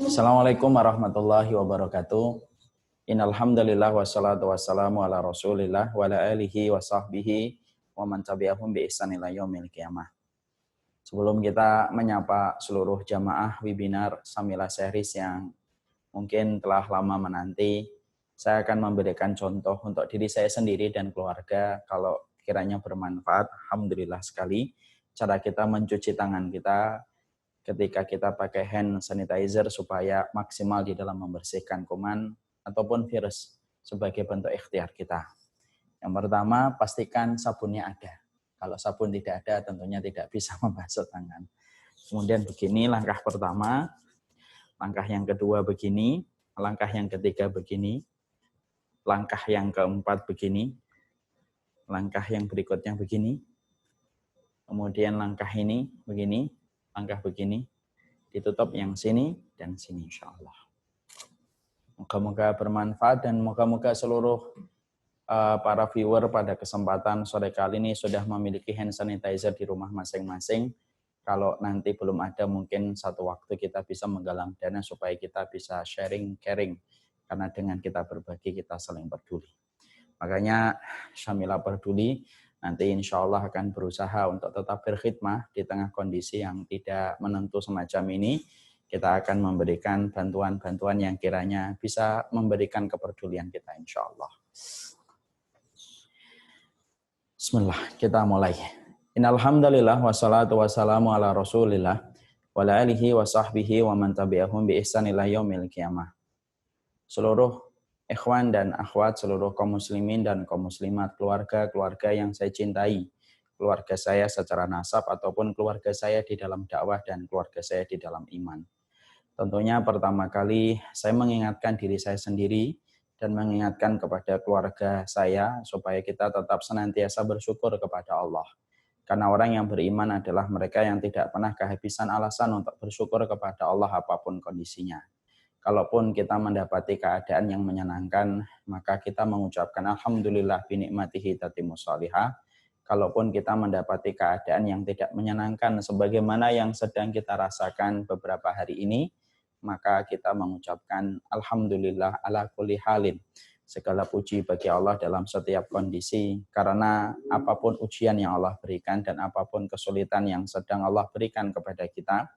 Assalamualaikum warahmatullahi wabarakatuh. Innal hamdalillah wassalatu wassalamu ala Rasulillah wa ala alihi wa sahbihi wa man tabi'ahum bi ihsan ila yaumil qiyamah. Sebelum kita menyapa seluruh jamaah webinar Samila Series yang mungkin telah lama menanti, saya akan memberikan contoh untuk diri saya sendiri dan keluarga. Kalau kiranya bermanfaat, alhamdulillah sekali. Cara kita mencuci tangan kita ketika kita pakai hand sanitizer supaya maksimal di dalam membersihkan kuman ataupun virus sebagai bentuk ikhtiar kita. Yang pertama, pastikan sabunnya ada. Kalau sabun tidak ada, tentunya tidak bisa membasuh tangan. Kemudian begini langkah pertama, langkah yang kedua begini, langkah yang ketiga begini, langkah yang keempat begini, langkah yang berikutnya begini, kemudian langkah ini begini, langkah begini, ditutup yang sini dan sini insya Allah. Moga-moga bermanfaat dan moga-moga seluruh para viewer pada kesempatan sore kali ini sudah memiliki hand sanitizer di rumah masing-masing. Kalau nanti belum ada, mungkin satu waktu kita bisa menggalang dana supaya kita bisa sharing, caring. Karena dengan kita berbagi, kita saling peduli. Makanya Syamila Peduli nanti insya Allah akan berusaha untuk tetap berkhidmah di tengah kondisi yang tidak menentu semacam ini. Kita akan memberikan bantuan-bantuan yang kiranya bisa memberikan kepedulian kita insya Allah. Bismillah, kita mulai. Innalhamdulillah wassalatu wassalamu ala Rasulillah wa ala alihi wa sahbihi wa man tabi'ahum bi ihsan ila yaumil qiyamah. Seluruh ikhwan dan akhwat, seluruh kaum muslimin dan kaum muslimat, keluarga-keluarga yang saya cintai, keluarga saya secara nasab ataupun keluarga saya di dalam dakwah dan keluarga saya di dalam iman. Tentunya pertama kali saya mengingatkan diri saya sendiri dan mengingatkan kepada keluarga saya supaya kita tetap senantiasa bersyukur kepada Allah. Karena orang yang beriman adalah mereka yang tidak pernah kehabisan alasan untuk bersyukur kepada Allah apapun kondisinya. Kalaupun kita mendapati keadaan yang menyenangkan, maka kita mengucapkan alhamdulillah binikmatihi tatimmus shalihah. Kalaupun kita mendapati keadaan yang tidak menyenangkan sebagaimana yang sedang kita rasakan beberapa hari ini, maka kita mengucapkan alhamdulillah ala kulli halin. Segala puji bagi Allah dalam setiap kondisi, karena apapun ujian yang Allah berikan dan apapun kesulitan yang sedang Allah berikan kepada kita,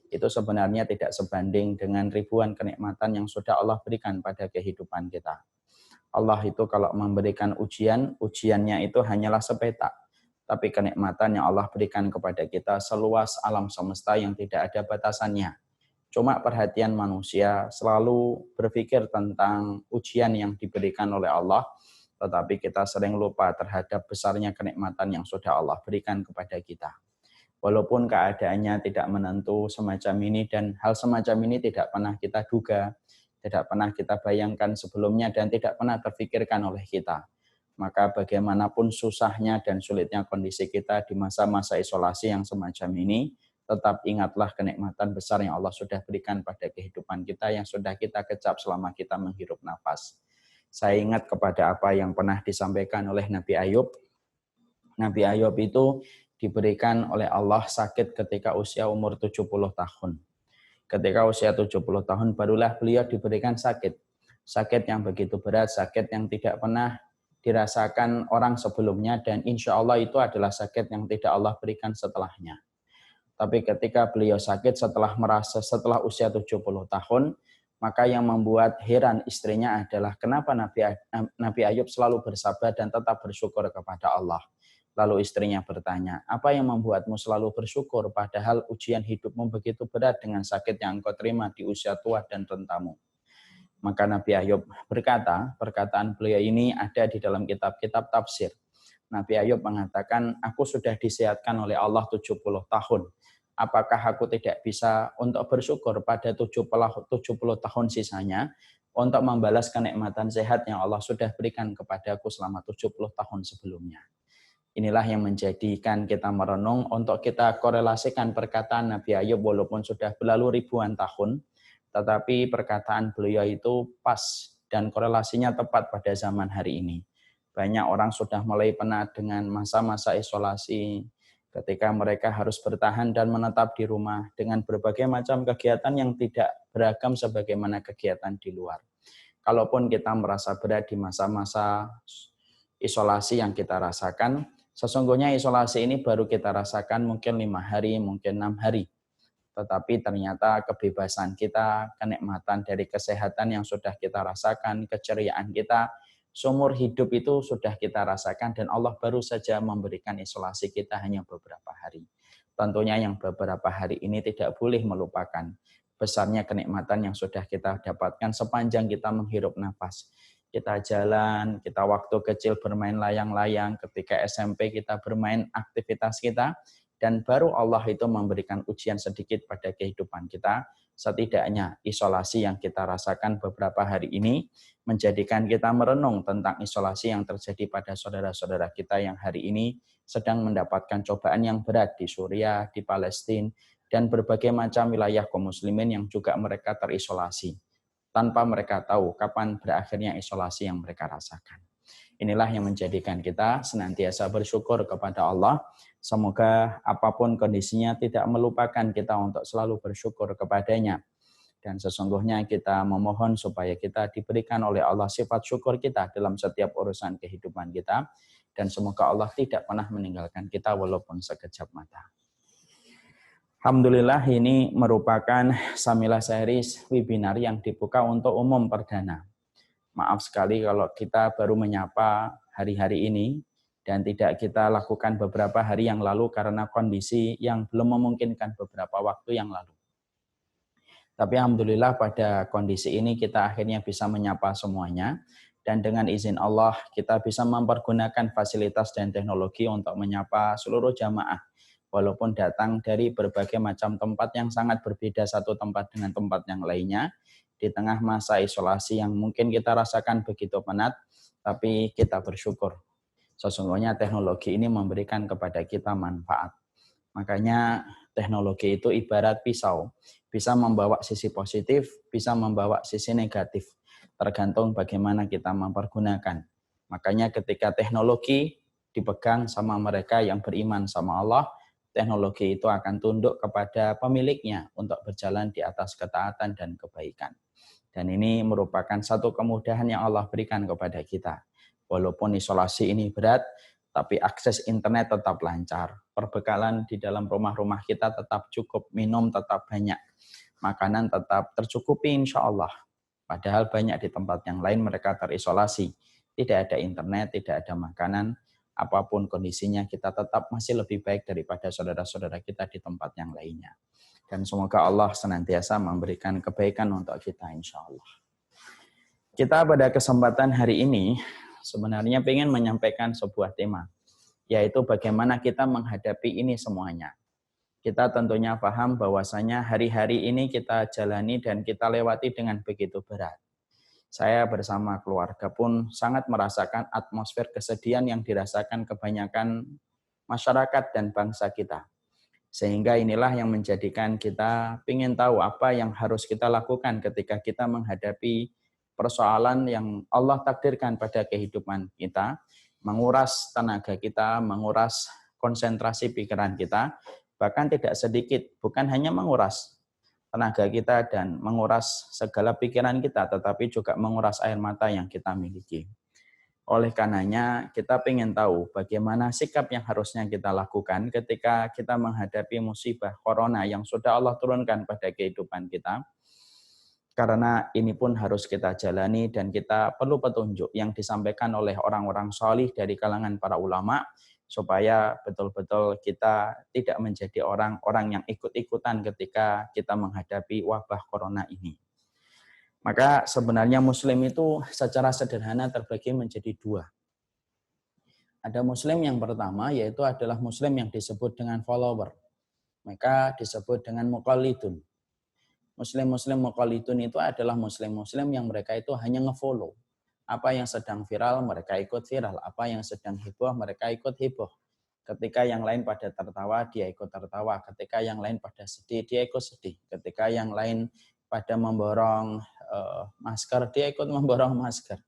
itu sebenarnya tidak sebanding dengan ribuan kenikmatan yang sudah Allah berikan pada kehidupan kita. Allah itu kalau memberikan ujian, ujiannya itu hanyalah sepetak. Tapi kenikmatan yang Allah berikan kepada kita seluas alam semesta yang tidak ada batasannya. Cuma perhatian manusia selalu berpikir tentang ujian yang diberikan oleh Allah, tetapi kita sering lupa terhadap besarnya kenikmatan yang sudah Allah berikan kepada kita. Walaupun keadaannya tidak menentu semacam ini dan hal semacam ini tidak pernah kita duga, tidak pernah kita bayangkan sebelumnya dan tidak pernah terfikirkan oleh kita. Maka bagaimanapun susahnya dan sulitnya kondisi kita di masa-masa isolasi yang semacam ini, tetap ingatlah kenikmatan besar yang Allah sudah berikan pada kehidupan kita yang sudah kita kecap selama kita menghirup nafas. Saya ingat kepada apa yang pernah disampaikan oleh Nabi Ayub. Nabi Ayub itu diberikan oleh Allah sakit ketika usia umur 70 tahun. Ketika usia 70 tahun barulah beliau diberikan sakit. Sakit yang begitu berat, sakit yang tidak pernah dirasakan orang sebelumnya dan insya Allah itu adalah sakit yang tidak Allah berikan setelahnya. Tapi ketika beliau sakit setelah usia 70 tahun, maka yang membuat heran istrinya adalah kenapa Nabi Ayub selalu bersabar dan tetap bersyukur kepada Allah. Lalu istrinya bertanya, apa yang membuatmu selalu bersyukur padahal ujian hidupmu begitu berat dengan sakit yang engkau terima di usia tua dan rentamu? Maka Nabi Ayub berkata, perkataan beliau ini ada di dalam kitab-kitab tafsir. Nabi Ayub mengatakan, aku sudah disehatkan oleh Allah 70 tahun. Apakah aku tidak bisa untuk bersyukur pada 70 tahun sisanya untuk membalas kenikmatan sehat yang Allah sudah berikan kepadaku selama 70 tahun sebelumnya. Inilah yang menjadikan kita merenung untuk kita korelasikan perkataan Nabi Ayub walaupun sudah berlalu ribuan tahun, tetapi perkataan beliau itu pas dan korelasinya tepat pada zaman hari ini. Banyak orang sudah mulai penat dengan masa-masa isolasi, ketika mereka harus bertahan dan menetap di rumah dengan berbagai macam kegiatan yang tidak beragam sebagaimana kegiatan di luar. Kalaupun kita merasa berat di masa-masa isolasi yang kita rasakan, sesungguhnya isolasi ini baru kita rasakan mungkin 5 hari, mungkin 6 hari. Tetapi ternyata kebebasan kita, kenikmatan dari kesehatan yang sudah kita rasakan, keceriaan kita, seumur hidup itu sudah kita rasakan dan Allah baru saja memberikan isolasi kita hanya beberapa hari. Tentunya yang beberapa hari ini tidak boleh melupakan besarnya kenikmatan yang sudah kita dapatkan sepanjang kita menghirup nafas. Kita jalan, kita waktu kecil bermain layang-layang, ketika SMP kita bermain aktivitas kita, dan baru Allah itu memberikan ujian sedikit pada kehidupan kita. Setidaknya isolasi yang kita rasakan beberapa hari ini menjadikan kita merenung tentang isolasi yang terjadi pada saudara-saudara kita yang hari ini sedang mendapatkan cobaan yang berat di Suriah, di Palestina, dan berbagai macam wilayah kaum muslimin yang juga mereka terisolasi tanpa mereka tahu kapan berakhirnya isolasi yang mereka rasakan. Inilah yang menjadikan kita senantiasa bersyukur kepada Allah. Semoga apapun kondisinya tidak melupakan kita untuk selalu bersyukur kepadanya. Dan sesungguhnya kita memohon supaya kita diberikan oleh Allah sifat syukur kita dalam setiap urusan kehidupan kita. Dan semoga Allah tidak pernah meninggalkan kita walaupun sekejap mata. Alhamdulillah ini merupakan Samilah Series webinar yang dibuka untuk umum perdana. Maaf sekali kalau kita baru menyapa hari-hari ini dan tidak kita lakukan beberapa hari yang lalu karena kondisi yang belum memungkinkan beberapa waktu yang lalu. Tapi alhamdulillah pada kondisi ini kita akhirnya bisa menyapa semuanya dan dengan izin Allah kita bisa mempergunakan fasilitas dan teknologi untuk menyapa seluruh jamaah walaupun datang dari berbagai macam tempat yang sangat berbeda satu tempat dengan tempat yang lainnya. Di tengah masa isolasi yang mungkin kita rasakan begitu penat, tapi kita bersyukur. Sesungguhnya teknologi ini memberikan kepada kita manfaat. Makanya teknologi itu ibarat pisau, bisa membawa sisi positif, bisa membawa sisi negatif, tergantung bagaimana kita mempergunakan. Makanya ketika teknologi dipegang sama mereka yang beriman sama Allah, teknologi itu akan tunduk kepada pemiliknya untuk berjalan di atas ketaatan dan kebaikan. Dan ini merupakan satu kemudahan yang Allah berikan kepada kita. Walaupun isolasi ini berat, tapi akses internet tetap lancar. Perbekalan di dalam rumah-rumah kita tetap cukup, minum tetap banyak. Makanan tetap tercukupi insya Allah. Padahal banyak di tempat yang lain mereka terisolasi. Tidak ada internet, tidak ada makanan. Apapun kondisinya kita tetap masih lebih baik daripada saudara-saudara kita di tempat yang lainnya. Dan semoga Allah senantiasa memberikan kebaikan untuk kita insya Allah. Kita pada kesempatan hari ini sebenarnya ingin menyampaikan sebuah tema, yaitu bagaimana kita menghadapi ini semuanya. Kita tentunya paham bahwasanya hari-hari ini kita jalani dan kita lewati dengan begitu berat. Saya bersama keluarga pun sangat merasakan atmosfer kesedihan yang dirasakan kebanyakan masyarakat dan bangsa kita. Sehingga inilah yang menjadikan kita ingin tahu apa yang harus kita lakukan ketika kita menghadapi persoalan yang Allah takdirkan pada kehidupan kita, menguras tenaga kita, menguras konsentrasi pikiran kita, bahkan tidak sedikit, bukan hanya menguras tenaga kita dan menguras segala pikiran kita, tetapi juga menguras air mata yang kita miliki. Oleh karenanya, kita ingin tahu bagaimana sikap yang harusnya kita lakukan ketika kita menghadapi musibah corona yang sudah Allah turunkan pada kehidupan kita. Karena ini pun harus kita jalani dan kita perlu petunjuk yang disampaikan oleh orang-orang salih dari kalangan para ulama, supaya betul-betul kita tidak menjadi orang-orang yang ikut-ikutan ketika kita menghadapi wabah corona ini. Maka sebenarnya muslim itu secara sederhana terbagi menjadi dua. Ada muslim yang pertama, yaitu adalah muslim yang disebut dengan follower. Maka disebut dengan muqallidun. Muslim-muslim muqallidun itu adalah muslim-muslim yang mereka itu hanya ngefollow. Apa yang sedang viral, mereka ikut viral. Apa yang sedang heboh, mereka ikut heboh. Ketika yang lain pada tertawa, dia ikut tertawa. Ketika yang lain pada sedih, dia ikut sedih. Ketika yang lain pada memborong masker, dia ikut memborong masker.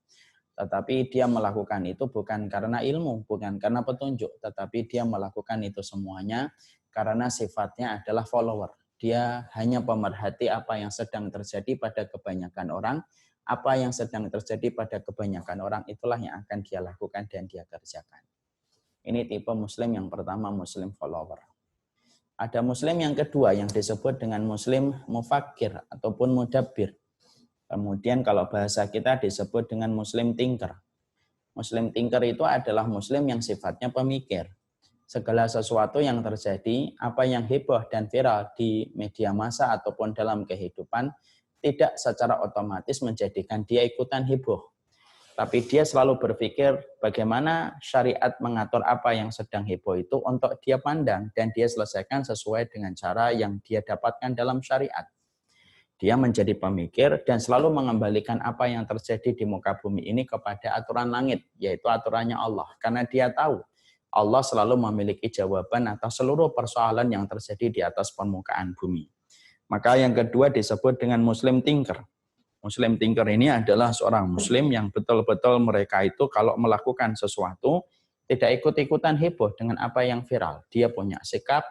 Tetapi dia melakukan itu bukan karena ilmu, bukan karena petunjuk, tetapi dia melakukan itu semuanya karena sifatnya adalah follower. Dia hanya pemerhati apa yang sedang terjadi pada kebanyakan orang, apa yang sedang terjadi pada kebanyakan orang itulah yang akan dia lakukan dan dia kerjakan. Ini tipe muslim yang pertama, muslim follower. Ada muslim yang kedua yang disebut dengan muslim mufakir ataupun mudabbir. Kemudian kalau bahasa kita disebut dengan muslim thinker. Muslim thinker itu adalah muslim yang sifatnya pemikir. Segala sesuatu yang terjadi, apa yang heboh dan viral di media massa ataupun dalam kehidupan, tidak secara otomatis menjadikan dia ikutan heboh. Tapi dia selalu berpikir bagaimana syariat mengatur apa yang sedang heboh itu untuk dia pandang dan dia selesaikan sesuai dengan cara yang dia dapatkan dalam syariat. Dia menjadi pemikir dan selalu mengembalikan apa yang terjadi di muka bumi ini kepada aturan langit, yaitu aturannya Allah. Karena dia tahu Allah selalu memiliki jawaban atas seluruh persoalan yang terjadi di atas permukaan bumi. Maka yang kedua disebut dengan muslim thinker. Muslim thinker ini adalah seorang muslim yang betul-betul mereka itu kalau melakukan sesuatu tidak ikut-ikutan heboh dengan apa yang viral. Dia punya sikap,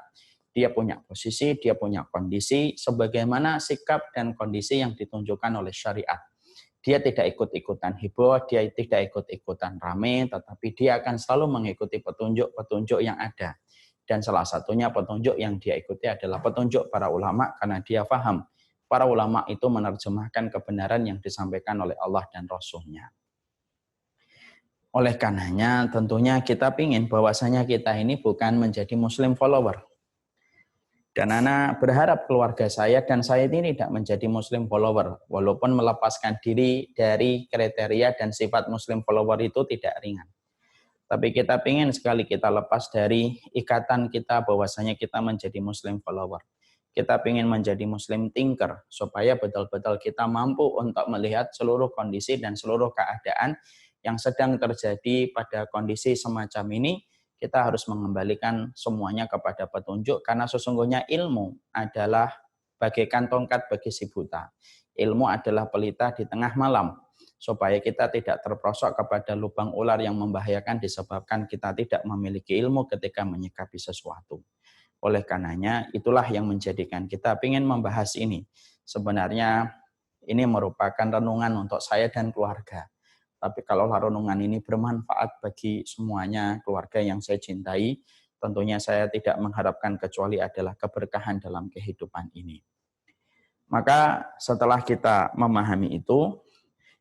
dia punya posisi, dia punya kondisi, sebagaimana sikap dan kondisi yang ditunjukkan oleh syariat. Dia tidak ikut-ikutan heboh, dia tidak ikut-ikutan rame, tetapi dia akan selalu mengikuti petunjuk-petunjuk yang ada. Dan salah satunya petunjuk yang dia ikuti adalah petunjuk para ulama, karena dia paham para ulama itu menerjemahkan kebenaran yang disampaikan oleh Allah dan Rasul-Nya. Oleh karenanya tentunya kita ingin bahwasanya kita ini bukan menjadi muslim follower. Dan Ana berharap keluarga saya dan saya ini tidak menjadi muslim follower. Walaupun melepaskan diri dari kriteria dan sifat muslim follower itu tidak ringan. Tapi kita ingin sekali kita lepas dari ikatan kita bahwasanya kita menjadi muslim follower. Kita ingin menjadi muslim thinker supaya betul-betul kita mampu untuk melihat seluruh kondisi dan seluruh keadaan yang sedang terjadi pada kondisi semacam ini. Kita harus mengembalikan semuanya kepada petunjuk karena sesungguhnya ilmu adalah bagaikan tongkat bagi si buta. Ilmu adalah pelita di tengah malam supaya kita tidak terperosok kepada lubang ular yang membahayakan disebabkan kita tidak memiliki ilmu ketika menyikapi sesuatu. Oleh karenanya itulah yang menjadikan kita ingin membahas ini. Sebenarnya ini merupakan renungan untuk saya dan keluarga. Tapi kalau renungan ini bermanfaat bagi semuanya keluarga yang saya cintai, tentunya saya tidak mengharapkan kecuali adalah keberkahan dalam kehidupan ini. Maka setelah kita memahami itu,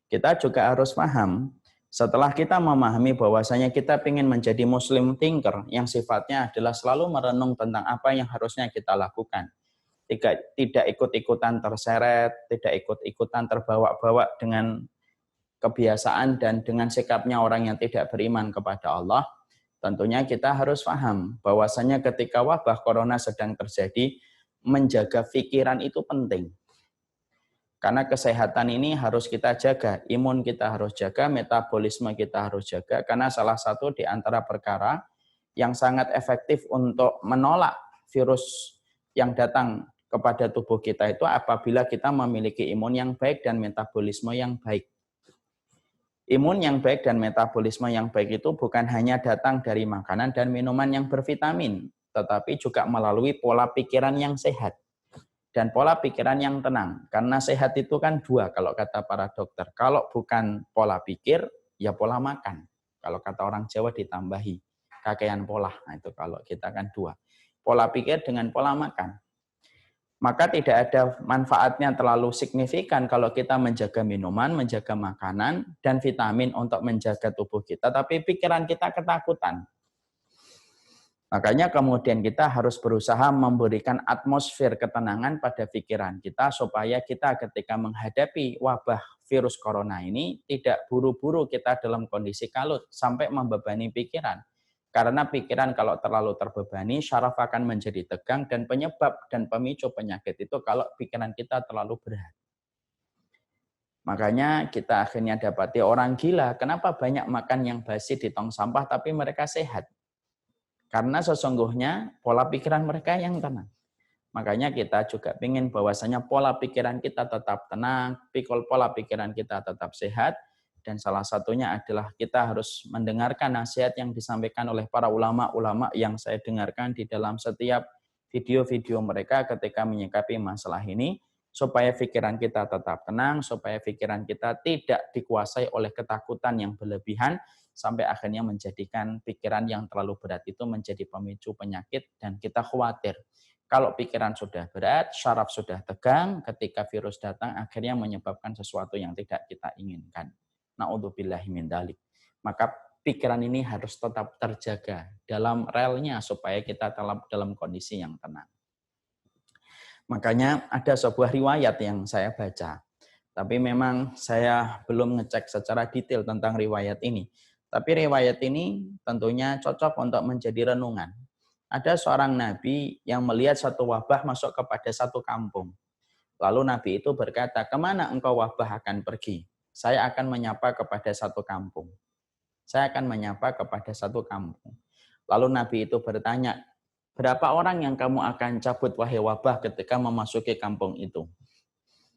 kita juga harus paham, setelah kita memahami bahwasanya kita ingin menjadi muslim thinker yang sifatnya adalah selalu merenung tentang apa yang harusnya kita lakukan. Tidak ikut-ikutan terseret, tidak ikut-ikutan terbawa-bawa dengan kebiasaan dan dengan sikapnya orang yang tidak beriman kepada Allah. Tentunya kita harus paham bahwasanya ketika wabah corona sedang terjadi, menjaga pikiran itu penting. Karena kesehatan ini harus kita jaga, imun kita harus jaga, metabolisme kita harus jaga, karena salah satu di antara perkara yang sangat efektif untuk menolak virus yang datang kepada tubuh kita itu apabila kita memiliki imun yang baik dan metabolisme yang baik. Imun yang baik dan metabolisme yang baik itu bukan hanya datang dari makanan dan minuman yang bervitamin, tetapi juga melalui pola pikiran yang sehat. Dan pola pikiran yang tenang. Karena sehat itu kan dua kalau kata para dokter. Kalau bukan pola pikir, ya pola makan. Kalau kata orang Jawa ditambahi, kakean pola. Nah itu kalau kita kan dua. Pola pikir dengan pola makan. Maka tidak ada manfaatnya terlalu signifikan kalau kita menjaga minuman, menjaga makanan, dan vitamin untuk menjaga tubuh kita. Tapi pikiran kita ketakutan. Makanya kemudian kita harus berusaha memberikan atmosfer ketenangan pada pikiran kita supaya kita ketika menghadapi wabah virus corona ini tidak buru-buru kita dalam kondisi kalut sampai membebani pikiran. Karena pikiran kalau terlalu terbebani, syaraf akan menjadi tegang dan penyebab dan pemicu penyakit itu kalau pikiran kita terlalu berat. Makanya kita akhirnya dapati orang gila, kenapa banyak makan yang basi di tong sampah tapi mereka sehat? Karena sesungguhnya pola pikiran mereka yang tenang. Makanya kita juga ingin bahwasanya pola pikiran kita tetap tenang, pola pikiran kita tetap sehat, Dan salah satunya adalah kita harus mendengarkan nasihat yang disampaikan oleh para ulama-ulama yang saya dengarkan di dalam setiap video-video mereka ketika menyikapi masalah ini, supaya pikiran kita tetap tenang, supaya pikiran kita tidak dikuasai oleh ketakutan yang berlebihan, sampai akhirnya menjadikan pikiran yang terlalu berat itu menjadi pemicu penyakit dan kita khawatir. Kalau pikiran sudah berat, syaraf sudah tegang, ketika virus datang akhirnya menyebabkan sesuatu yang tidak kita inginkan. Na'udzubillahi min dzalik. Maka pikiran ini harus tetap terjaga dalam relnya supaya kita dalam kondisi yang tenang. Makanya ada sebuah riwayat yang saya baca. Tapi memang saya belum ngecek secara detail tentang riwayat ini. Tapi riwayat ini tentunya cocok untuk menjadi renungan. Ada seorang nabi yang melihat satu wabah masuk kepada satu kampung. Lalu nabi itu berkata, "Kemana engkau wabah akan pergi? Saya akan menyapa kepada satu kampung." Saya akan menyapa kepada satu kampung. Lalu nabi itu bertanya, "Berapa orang yang kamu akan cabut wahai wabah ketika memasuki kampung itu?"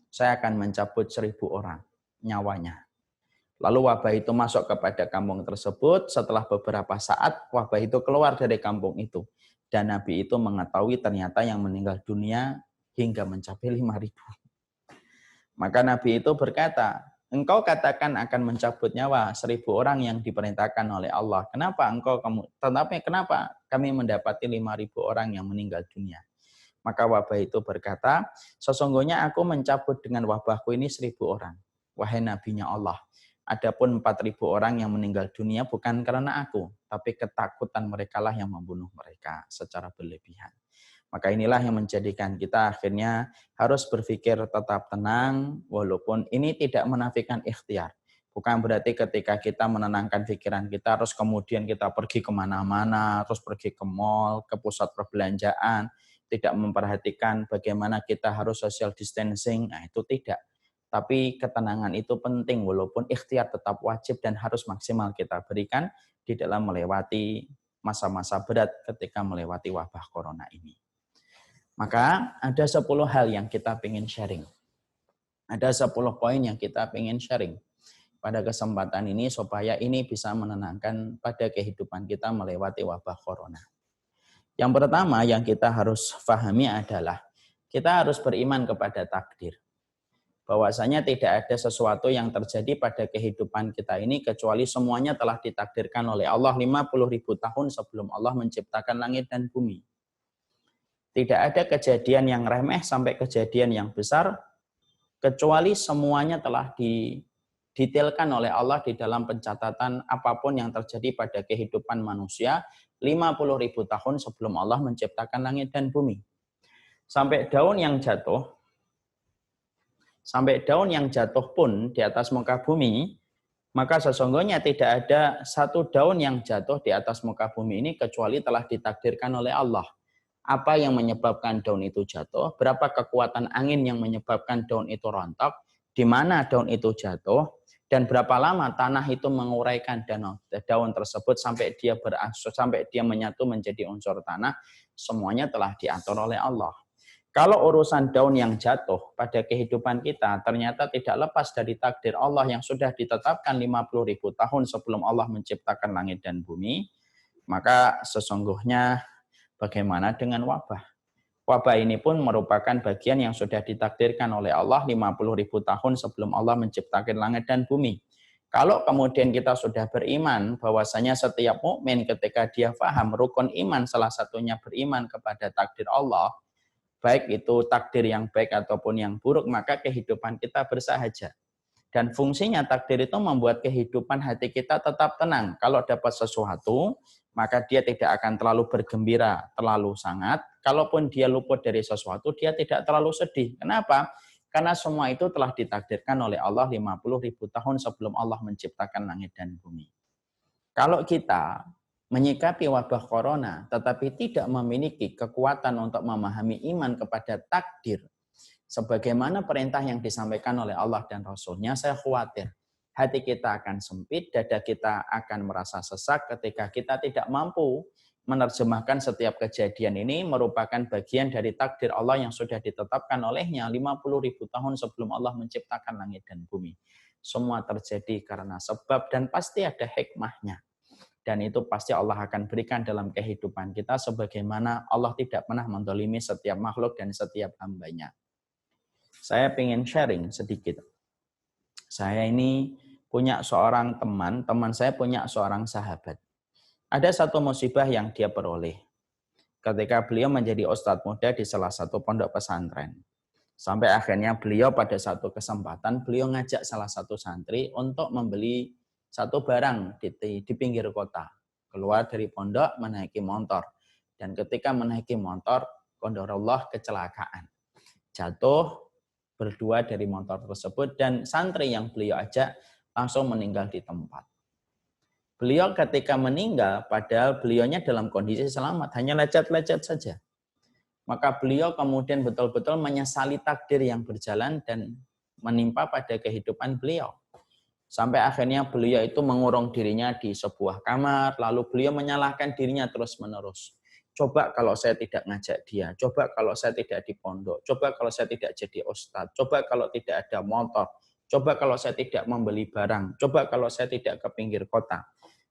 "Saya akan mencabut 1.000 orang nyawanya." Lalu wabah itu masuk kepada kampung tersebut. Setelah beberapa saat, wabah itu keluar dari kampung itu. Dan Nabi itu mengetahui ternyata yang meninggal dunia hingga mencapai 5.000. Maka Nabi itu berkata, "Engkau katakan akan mencabut nyawa 1.000 orang yang diperintahkan oleh Allah. Kenapa kami mendapati 5.000 orang yang meninggal dunia?" Maka wabah itu berkata, "Sesungguhnya aku mencabut dengan wabahku ini 1.000 orang. Wahai nabinya Allah. Adapun 4.000 orang yang meninggal dunia bukan karena aku, tapi ketakutan mereka lah yang membunuh mereka secara berlebihan." Maka inilah yang menjadikan kita akhirnya harus berpikir tetap tenang, walaupun ini tidak menafikan ikhtiar. Bukan berarti ketika kita menenangkan pikiran kita, terus kemudian kita pergi kemana-mana, terus pergi ke mall, ke pusat perbelanjaan, tidak memperhatikan bagaimana kita harus social distancing, nah itu tidak. Tapi ketenangan itu penting, walaupun ikhtiar tetap wajib dan harus maksimal kita berikan di dalam melewati masa-masa berat ketika melewati wabah corona ini. Maka ada 10 hal yang kita ingin sharing. Ada 10 poin yang kita ingin sharing pada kesempatan ini supaya ini bisa menenangkan pada kehidupan kita melewati wabah corona. Yang pertama yang kita harus pahami adalah kita harus beriman kepada takdir. Bahwasanya tidak ada sesuatu yang terjadi pada kehidupan kita ini kecuali semuanya telah ditakdirkan oleh Allah 50.000 tahun sebelum Allah menciptakan langit dan bumi. Tidak ada kejadian yang remeh sampai kejadian yang besar kecuali semuanya telah didetailkan oleh Allah di dalam pencatatan apapun yang terjadi pada kehidupan manusia 50.000 tahun sebelum Allah menciptakan langit dan bumi. Sampai daun yang jatuh pun di atas muka bumi, maka sesungguhnya tidak ada satu daun yang jatuh di atas muka bumi ini kecuali telah ditakdirkan oleh Allah. Apa yang menyebabkan daun itu jatuh, berapa kekuatan angin yang menyebabkan daun itu rontok, di mana daun itu jatuh, dan berapa lama tanah itu menguraikan daun tersebut sampai dia menyatu menjadi unsur tanah, semuanya telah diatur oleh Allah. Kalau urusan daun yang jatuh pada kehidupan kita ternyata tidak lepas dari takdir Allah yang sudah ditetapkan 50.000 tahun sebelum Allah menciptakan langit dan bumi, maka sesungguhnya bagaimana dengan wabah? Wabah ini pun merupakan bagian yang sudah ditakdirkan oleh Allah 50.000 tahun sebelum Allah menciptakan langit dan bumi. Kalau kemudian kita sudah beriman bahwasanya setiap mukmin ketika dia paham rukun iman salah satunya beriman kepada takdir Allah, baik itu takdir yang baik ataupun yang buruk, maka kehidupan kita bersahaja. Dan fungsinya takdir itu membuat kehidupan hati kita tetap tenang. Kalau dapat sesuatu, maka dia tidak akan terlalu bergembira, terlalu sangat. Kalaupun dia luput dari sesuatu, dia tidak terlalu sedih. Kenapa? Karena semua itu telah ditakdirkan oleh Allah 50.000 tahun sebelum Allah menciptakan langit dan bumi. Kalau kita menyikapi wabah corona, tetapi tidak memiliki kekuatan untuk memahami iman kepada takdir, sebagaimana perintah yang disampaikan oleh Allah dan Rasul-Nya, saya khawatir hati kita akan sempit, dada kita akan merasa sesak ketika kita tidak mampu menerjemahkan setiap kejadian ini merupakan bagian dari takdir Allah yang sudah ditetapkan olehnya 50.000 tahun sebelum Allah menciptakan langit dan bumi. Semua terjadi karena sebab dan pasti ada hikmahnya. Dan itu pasti Allah akan berikan dalam kehidupan kita sebagaimana Allah tidak pernah mendolimi setiap makhluk dan setiap hambanya. Saya ingin sharing sedikit. Saya ini punya seorang teman saya punya seorang sahabat. Ada satu musibah yang dia peroleh ketika beliau menjadi ustadz muda di salah satu pondok pesantren. Sampai akhirnya beliau pada satu kesempatan, beliau ngajak salah satu santri untuk membeli satu barang di pinggir kota. Keluar dari pondok, menaiki motor. Dan ketika menaiki motor, qadarullah kecelakaan. Jatuh berdua dari motor tersebut dan santri yang beliau ajak langsung meninggal di tempat. Beliau ketika meninggal, padahal beliaunya dalam kondisi selamat, hanya lecet-lecet saja. Maka beliau kemudian betul-betul menyesali takdir yang berjalan dan menimpa pada kehidupan beliau. Sampai akhirnya beliau itu mengurung dirinya di sebuah kamar, lalu beliau menyalahkan dirinya terus-menerus. Coba kalau saya tidak ngajak dia, coba kalau saya tidak di pondok, coba kalau saya tidak jadi ustadz, coba kalau tidak ada motor, coba kalau saya tidak membeli barang, coba kalau saya tidak ke pinggir kota.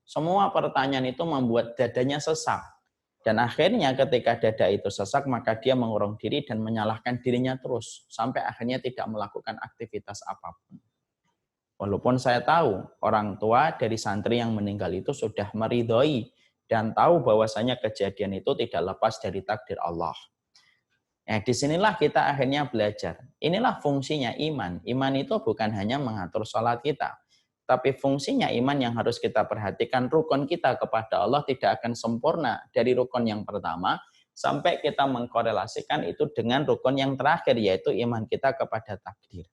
Semua pertanyaan itu membuat dadanya sesak. Dan akhirnya ketika dada itu sesak, maka dia mengurung diri dan menyalahkan dirinya terus. Sampai akhirnya tidak melakukan aktivitas apapun. Walaupun saya tahu orang tua dari santri yang meninggal itu sudah meridhoi dan tahu bahwasanya kejadian itu tidak lepas dari takdir Allah. Disinilah kita akhirnya belajar. Inilah fungsinya iman. Iman itu bukan hanya mengatur sholat kita. Tapi fungsinya iman yang harus kita perhatikan, rukun kita kepada Allah tidak akan sempurna dari rukun yang pertama sampai kita mengkorelasikan itu dengan rukun yang terakhir, yaitu iman kita kepada takdir.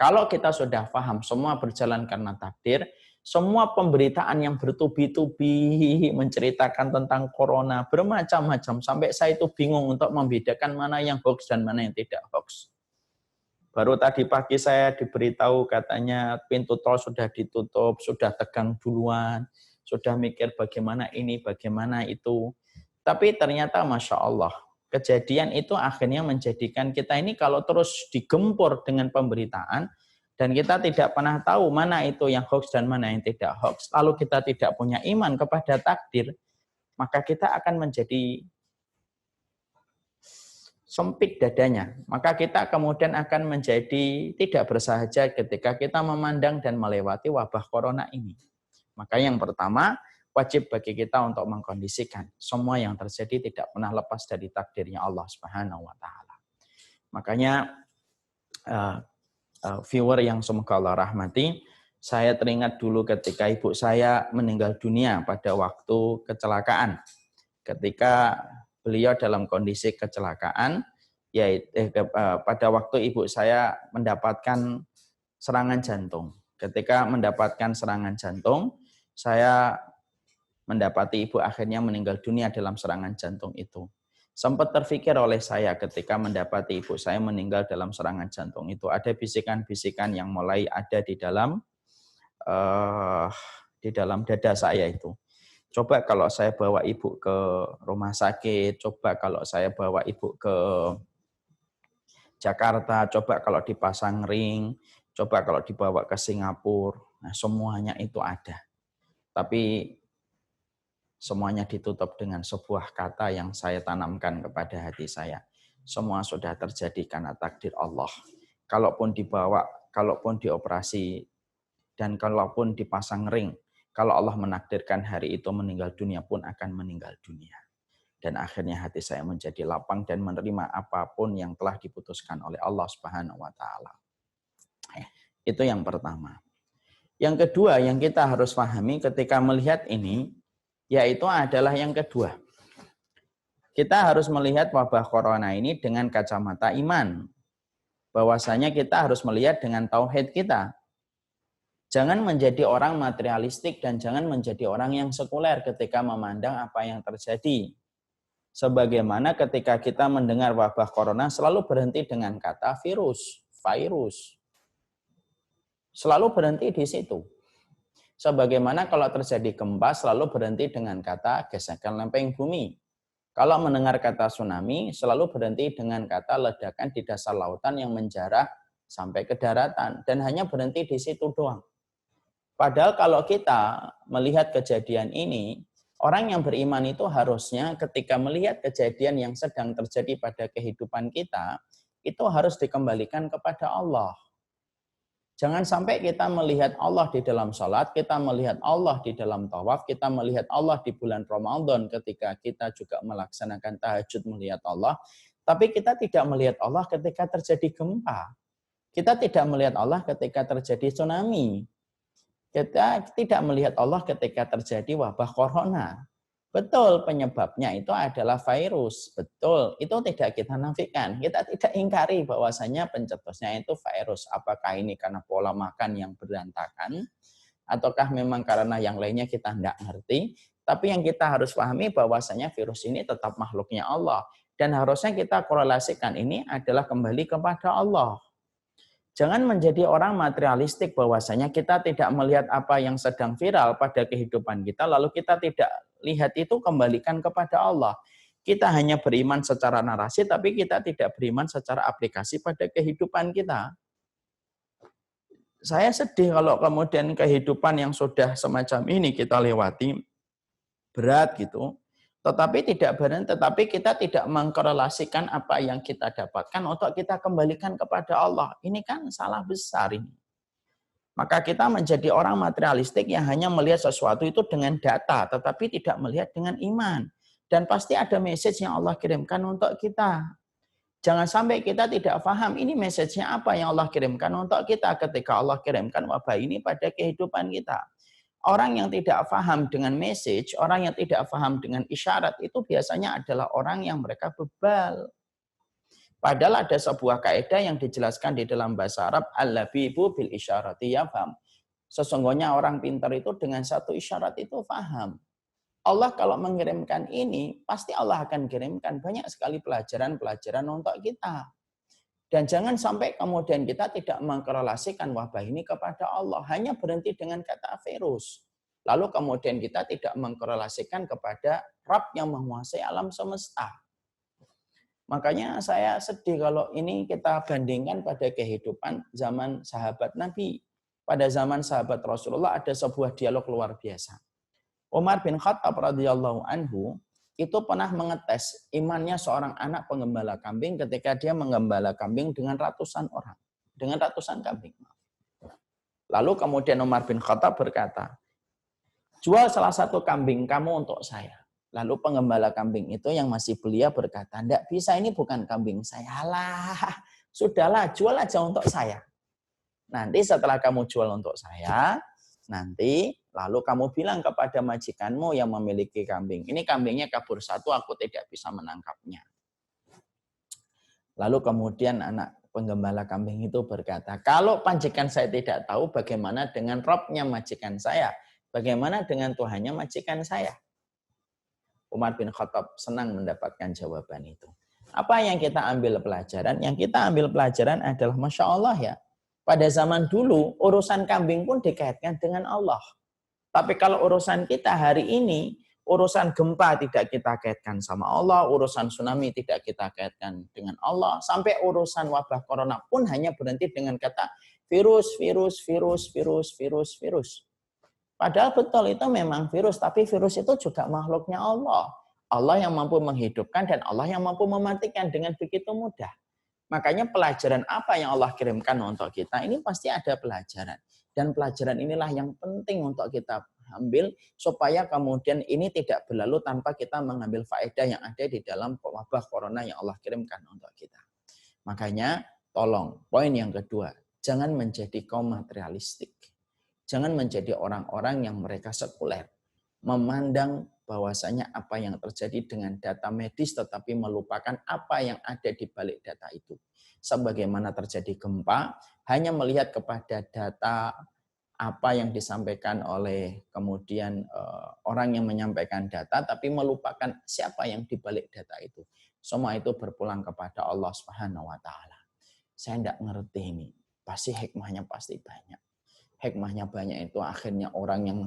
Kalau kita sudah paham semua berjalan karena takdir, semua pemberitaan yang bertubi-tubi menceritakan tentang corona bermacam-macam, sampai saya itu bingung untuk membedakan mana yang hoax dan mana yang tidak hoax. Baru tadi pagi saya diberitahu katanya pintu tol sudah ditutup, sudah tegang duluan, sudah mikir bagaimana ini, bagaimana itu. Tapi ternyata Masya Allah, kejadian itu akhirnya menjadikan kita ini kalau terus digempur dengan pemberitaan, dan kita tidak pernah tahu mana itu yang hoax dan mana yang tidak hoax, lalu kita tidak punya iman kepada takdir, maka kita akan menjadi sempit dadanya, maka kita kemudian akan menjadi tidak bersahaja ketika kita memandang dan melewati wabah corona ini. Maka yang pertama, wajib bagi kita untuk mengkondisikan semua yang terjadi tidak pernah lepas dari takdirnya Allah Subhanahu wa taala. Makanya viewer yang semoga Allah rahmati, saya teringat dulu ketika ibu saya meninggal dunia pada waktu kecelakaan. Ketika beliau dalam kondisi kecelakaan, pada waktu ibu saya mendapatkan serangan jantung. Ketika mendapatkan serangan jantung, saya mendapati ibu akhirnya meninggal dunia dalam serangan jantung itu. Sempat terfikir oleh saya ketika mendapati ibu saya meninggal dalam serangan jantung itu, ada bisikan-bisikan yang mulai ada di dalam dada saya itu. Coba kalau saya bawa ibu ke rumah sakit, coba kalau saya bawa ibu ke Jakarta, coba kalau dipasang ring, coba kalau dibawa ke Singapura. Nah, semuanya itu ada. Tapi semuanya ditutup dengan sebuah kata yang saya tanamkan kepada hati saya. Semua sudah terjadi karena takdir Allah. Kalaupun dibawa, kalaupun dioperasi, dan kalaupun dipasang ring, kalau Allah menakdirkan hari itu meninggal dunia pun akan meninggal dunia. Dan akhirnya hati saya menjadi lapang dan menerima apapun yang telah diputuskan oleh Allah Subhanahu wa taala. Itu yang pertama. Yang kedua yang kita harus pahami ketika melihat ini, yaitu adalah yang kedua. Kita harus melihat wabah corona ini dengan kacamata iman. Bahwasanya kita harus melihat dengan tauhid kita. Jangan menjadi orang materialistik dan jangan menjadi orang yang sekuler ketika memandang apa yang terjadi. Sebagaimana ketika kita mendengar wabah corona selalu berhenti dengan kata virus. Selalu berhenti di situ. Sebagaimana kalau terjadi gempa selalu berhenti dengan kata gesekan lempeng bumi. Kalau mendengar kata tsunami selalu berhenti dengan kata ledakan di dasar lautan yang menjarah sampai ke daratan dan hanya berhenti di situ doang. Padahal kalau kita melihat kejadian ini, orang yang beriman itu harusnya ketika melihat kejadian yang sedang terjadi pada kehidupan kita, itu harus dikembalikan kepada Allah. Jangan sampai kita melihat Allah di dalam sholat, kita melihat Allah di dalam tawaf, kita melihat Allah di bulan Ramadan ketika kita juga melaksanakan tahajud melihat Allah, tapi kita tidak melihat Allah ketika terjadi gempa. Kita tidak melihat Allah ketika terjadi tsunami. Kita tidak melihat Allah ketika terjadi wabah corona. Betul, penyebabnya itu adalah virus. Betul, itu tidak kita nafikan. Kita tidak ingkari bahwasanya pencetusnya itu virus. Apakah ini karena pola makan yang berantakan, ataukah memang karena yang lainnya kita tidak ngerti. Tapi yang kita harus pahami bahwasanya virus ini tetap makhluknya Allah. Dan harusnya kita korelasikan ini adalah kembali kepada Allah. Jangan menjadi orang materialistik bahwasanya kita tidak melihat apa yang sedang viral pada kehidupan kita, lalu kita tidak lihat itu kembalikan kepada Allah. Kita hanya beriman secara narasi, tapi kita tidak beriman secara aplikasi pada kehidupan kita. Saya sedih kalau kemudian kehidupan yang sudah semacam ini kita lewati, berat gitu, tetapi kita tidak mengkorelasikan apa yang kita dapatkan untuk kita kembalikan kepada Allah. Ini kan salah besar ini. Maka kita menjadi orang materialistik yang hanya melihat sesuatu itu dengan data, tetapi tidak melihat dengan iman. Dan pasti ada message yang Allah kirimkan untuk kita. Jangan sampai kita tidak paham ini message-nya apa yang Allah kirimkan untuk kita ketika Allah kirimkan wabah ini pada kehidupan kita. Orang yang tidak paham dengan message, orang yang tidak paham dengan isyarat itu biasanya adalah orang yang mereka bebal. Padahal ada sebuah kaidah yang dijelaskan di dalam bahasa Arab, al-labibu bil isyarati yafham. Sesungguhnya orang pintar itu dengan satu isyarat itu paham. Allah kalau mengirimkan ini, pasti Allah akan kirimkan banyak sekali pelajaran-pelajaran untuk kita. Dan jangan sampai kemudian kita tidak mengkorelasikan wabah ini kepada Allah. Hanya berhenti dengan kata virus. Lalu kemudian kita tidak mengkorelasikan kepada Rabb yang menguasai alam semesta. Makanya saya sedih kalau ini kita bandingkan pada kehidupan zaman sahabat Nabi. Pada zaman sahabat Rasulullah ada sebuah dialog luar biasa. Umar bin Khattab radhiyallahu anhu itu pernah mengetes imannya seorang anak penggembala kambing ketika dia menggembala kambing dengan ratusan orang. Dengan ratusan kambing. Lalu kemudian Umar bin Khattab berkata, jual salah satu kambing kamu untuk saya. Lalu penggembala kambing itu yang masih belia berkata, tidak bisa, ini bukan kambing saya. Alah, sudahlah, jual aja untuk saya. Nanti setelah kamu jual untuk saya, nanti lalu kamu bilang kepada majikanmu yang memiliki kambing, ini kambingnya kabur satu, aku tidak bisa menangkapnya. Lalu kemudian anak penggembala kambing itu berkata, kalau majikan saya tidak tahu, bagaimana dengan Robnya majikan saya? Bagaimana dengan Tuhannya majikan saya? Umar bin Khattab senang mendapatkan jawaban itu. Apa yang kita ambil pelajaran? Yang kita ambil pelajaran adalah Masya Allah ya. Pada zaman dulu, urusan kambing pun dikaitkan dengan Allah. Tapi kalau urusan kita hari ini, urusan gempa tidak kita kaitkan sama Allah, urusan tsunami tidak kita kaitkan dengan Allah, sampai urusan wabah corona pun hanya berhenti dengan kata virus, virus, virus, virus, virus, virus. Padahal betul itu memang virus, tapi virus itu juga makhluknya Allah. Allah yang mampu menghidupkan dan Allah yang mampu mematikan dengan begitu mudah. Makanya pelajaran apa yang Allah kirimkan untuk kita, ini pasti ada pelajaran. Dan pelajaran inilah yang penting untuk kita ambil, supaya kemudian ini tidak berlalu tanpa kita mengambil faedah yang ada di dalam wabah corona yang Allah kirimkan untuk kita. Makanya tolong, poin yang kedua, jangan menjadi kaum materialistik. Jangan menjadi orang-orang yang mereka sekuler. Memandang bahwasanya apa yang terjadi dengan data medis tetapi melupakan apa yang ada di balik data itu. Sebagaimana terjadi gempa, hanya melihat kepada data apa yang disampaikan oleh kemudian orang yang menyampaikan data, tapi melupakan siapa yang di balik data itu. Semua itu berpulang kepada Allah Subhanahu wa Ta'ala. Saya tidak ngerti ini. Pasti hikmahnya pasti banyak. Hikmahnya banyak itu akhirnya orang yang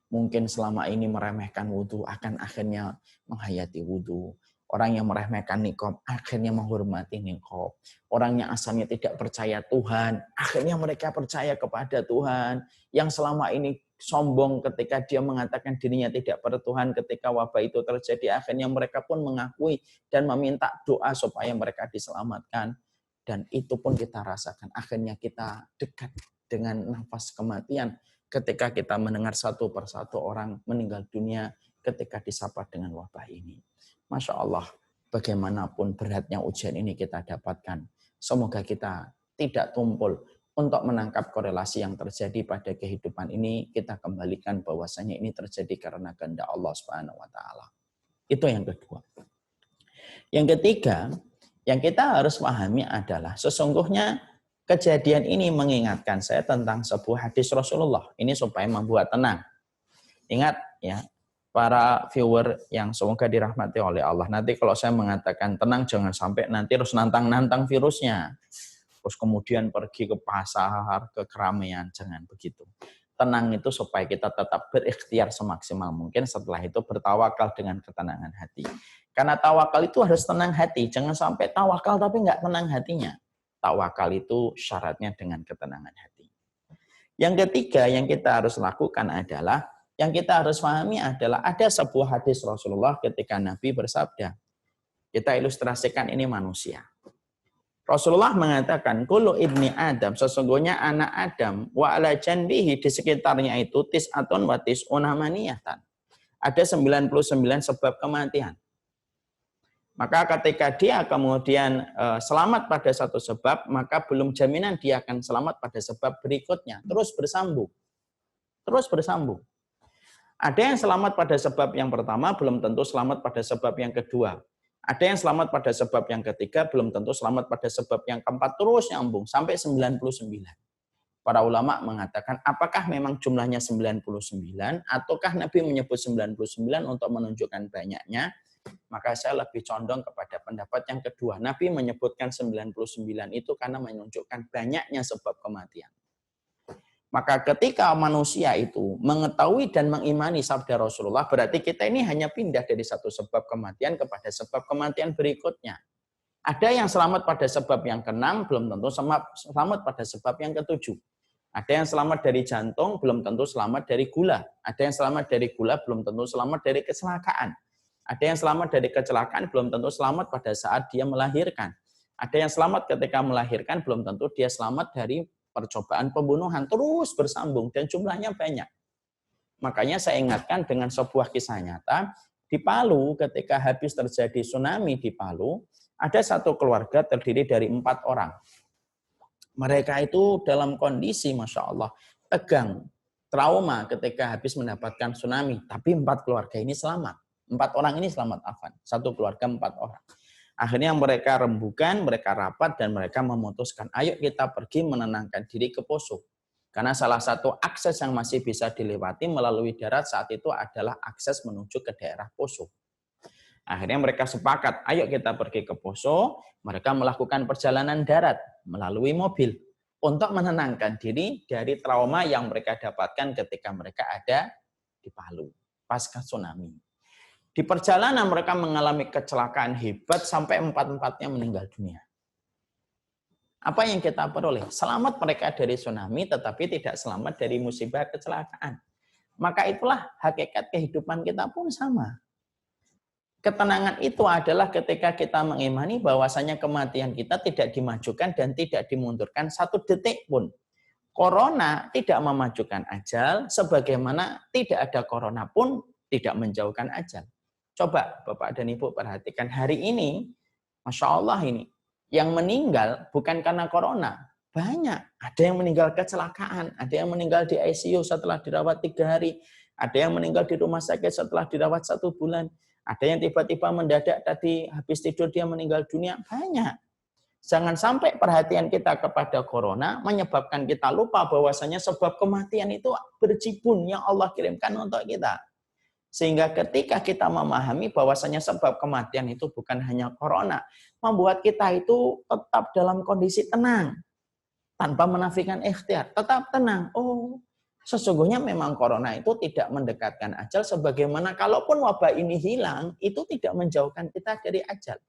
mungkin selama ini meremehkan wudhu akan akhirnya menghayati wudhu. Orang yang meremehkan niqab akhirnya menghormati niqab. Orang yang asalnya tidak percaya Tuhan, akhirnya mereka percaya kepada Tuhan. Yang selama ini sombong ketika dia mengatakan dirinya tidak bertuhan ketika wabah itu terjadi, akhirnya mereka pun mengakui dan meminta doa supaya mereka diselamatkan. Dan itu pun kita rasakan. Akhirnya kita dekat dengan nafas kematian ketika kita mendengar satu persatu orang meninggal dunia ketika disapa dengan wabah ini. Masya Allah, bagaimanapun beratnya ujian ini kita dapatkan. Semoga kita tidak tumpul untuk menangkap korelasi yang terjadi pada kehidupan ini. Kita kembalikan bahwasanya ini terjadi karena kehendak Allah Subhanahu wa taala. Itu yang kedua. Yang ketiga, yang kita harus pahami adalah sesungguhnya kejadian ini mengingatkan saya tentang sebuah hadis Rasulullah. Ini supaya membuat tenang. Ingat ya, para viewer yang semoga dirahmati oleh Allah. Nanti kalau saya mengatakan tenang, jangan sampai nanti terus nantang-nantang virusnya. Terus kemudian pergi ke pasar, ke keramaian. Jangan begitu. Tenang itu supaya kita tetap berikhtiar semaksimal mungkin. Setelah itu bertawakal dengan ketenangan hati. Karena tawakal itu harus tenang hati. Jangan sampai tawakal tapi nggak tenang hatinya. Tawakal itu syaratnya dengan ketenangan hati. Yang ketiga yang kita harus lakukan adalah, yang kita harus pahami adalah ada sebuah hadis Rasulullah ketika Nabi bersabda. Kita ilustrasikan ini manusia. Rasulullah mengatakan, kullu ibni Adam, sesungguhnya anak Adam, wa ala janbihi, di sekitarnya itu tis'atun wa tis'una maniyatan. Ada 99 sebab kematian. Maka ketika dia kemudian selamat pada satu sebab, maka belum jaminan dia akan selamat pada sebab berikutnya. Terus bersambung. Terus bersambung. Ada yang selamat pada sebab yang pertama, belum tentu selamat pada sebab yang kedua. Ada yang selamat pada sebab yang ketiga, belum tentu selamat pada sebab yang keempat. Terus nyambung sampai 99. Para ulama mengatakan, apakah memang jumlahnya 99, ataukah Nabi menyebut 99 untuk menunjukkan banyaknya? Maka saya lebih condong kepada pendapat yang kedua. Nabi menyebutkan 99 itu karena menunjukkan banyaknya sebab kematian. Maka ketika manusia itu mengetahui dan mengimani sabda Rasulullah, berarti kita ini hanya pindah dari satu sebab kematian kepada sebab kematian berikutnya. Ada yang selamat pada sebab yang ke-6, belum tentu selamat pada sebab yang ke-7. Ada yang selamat dari jantung, belum tentu selamat dari gula. Ada yang selamat dari gula, belum tentu selamat dari kecelakaan. Ada yang selamat dari kecelakaan, belum tentu selamat pada saat dia melahirkan. Ada yang selamat ketika melahirkan, belum tentu dia selamat dari percobaan pembunuhan. Terus bersambung dan jumlahnya banyak. Makanya saya ingatkan dengan sebuah kisah nyata. Di Palu ketika habis terjadi tsunami di Palu, ada satu keluarga terdiri dari 4 orang. Mereka itu dalam kondisi Masya Allah tegang, trauma ketika habis mendapatkan tsunami. Tapi 4 keluarga ini selamat. 4 orang ini selamat afan. Satu keluarga 4 orang. Akhirnya mereka rembukan, mereka rapat, dan mereka memutuskan, ayo kita pergi menenangkan diri ke Poso. Karena salah satu akses yang masih bisa dilewati melalui darat saat itu adalah akses menuju ke daerah Poso. Akhirnya mereka sepakat, ayo kita pergi ke Poso. Mereka melakukan perjalanan darat melalui mobil untuk menenangkan diri dari trauma yang mereka dapatkan ketika mereka ada di Palu pasca tsunami. Di perjalanan mereka mengalami kecelakaan hebat sampai 4-4-nya meninggal dunia. Apa yang kita peroleh? Selamat mereka dari tsunami, tetapi tidak selamat dari musibah kecelakaan. Maka itulah hakikat kehidupan kita pun sama. Ketenangan itu adalah ketika kita mengimani bahwasanya kematian kita tidak dimajukan dan tidak dimundurkan satu detik pun. Corona tidak memajukan ajal, sebagaimana tidak ada corona pun tidak menjauhkan ajal. Coba Bapak dan Ibu perhatikan hari ini, Masya Allah ini, yang meninggal bukan karena corona, banyak. Ada yang meninggal kecelakaan, ada yang meninggal di ICU setelah dirawat 3 hari, ada yang meninggal di rumah sakit setelah dirawat 1 bulan, ada yang tiba-tiba mendadak tadi habis tidur dia meninggal dunia, banyak. Jangan sampai perhatian kita kepada corona menyebabkan kita lupa bahwasanya sebab kematian itu berjibun yang Allah kirimkan untuk kita. Sehingga ketika kita memahami bahwasanya sebab kematian itu bukan hanya corona, membuat kita itu tetap dalam kondisi tenang. Tanpa menafikan ikhtiar, tetap tenang. Oh, Sesungguhnya memang corona itu tidak mendekatkan ajal, sebagaimana kalaupun wabah ini hilang, itu tidak menjauhkan kita dari ajal.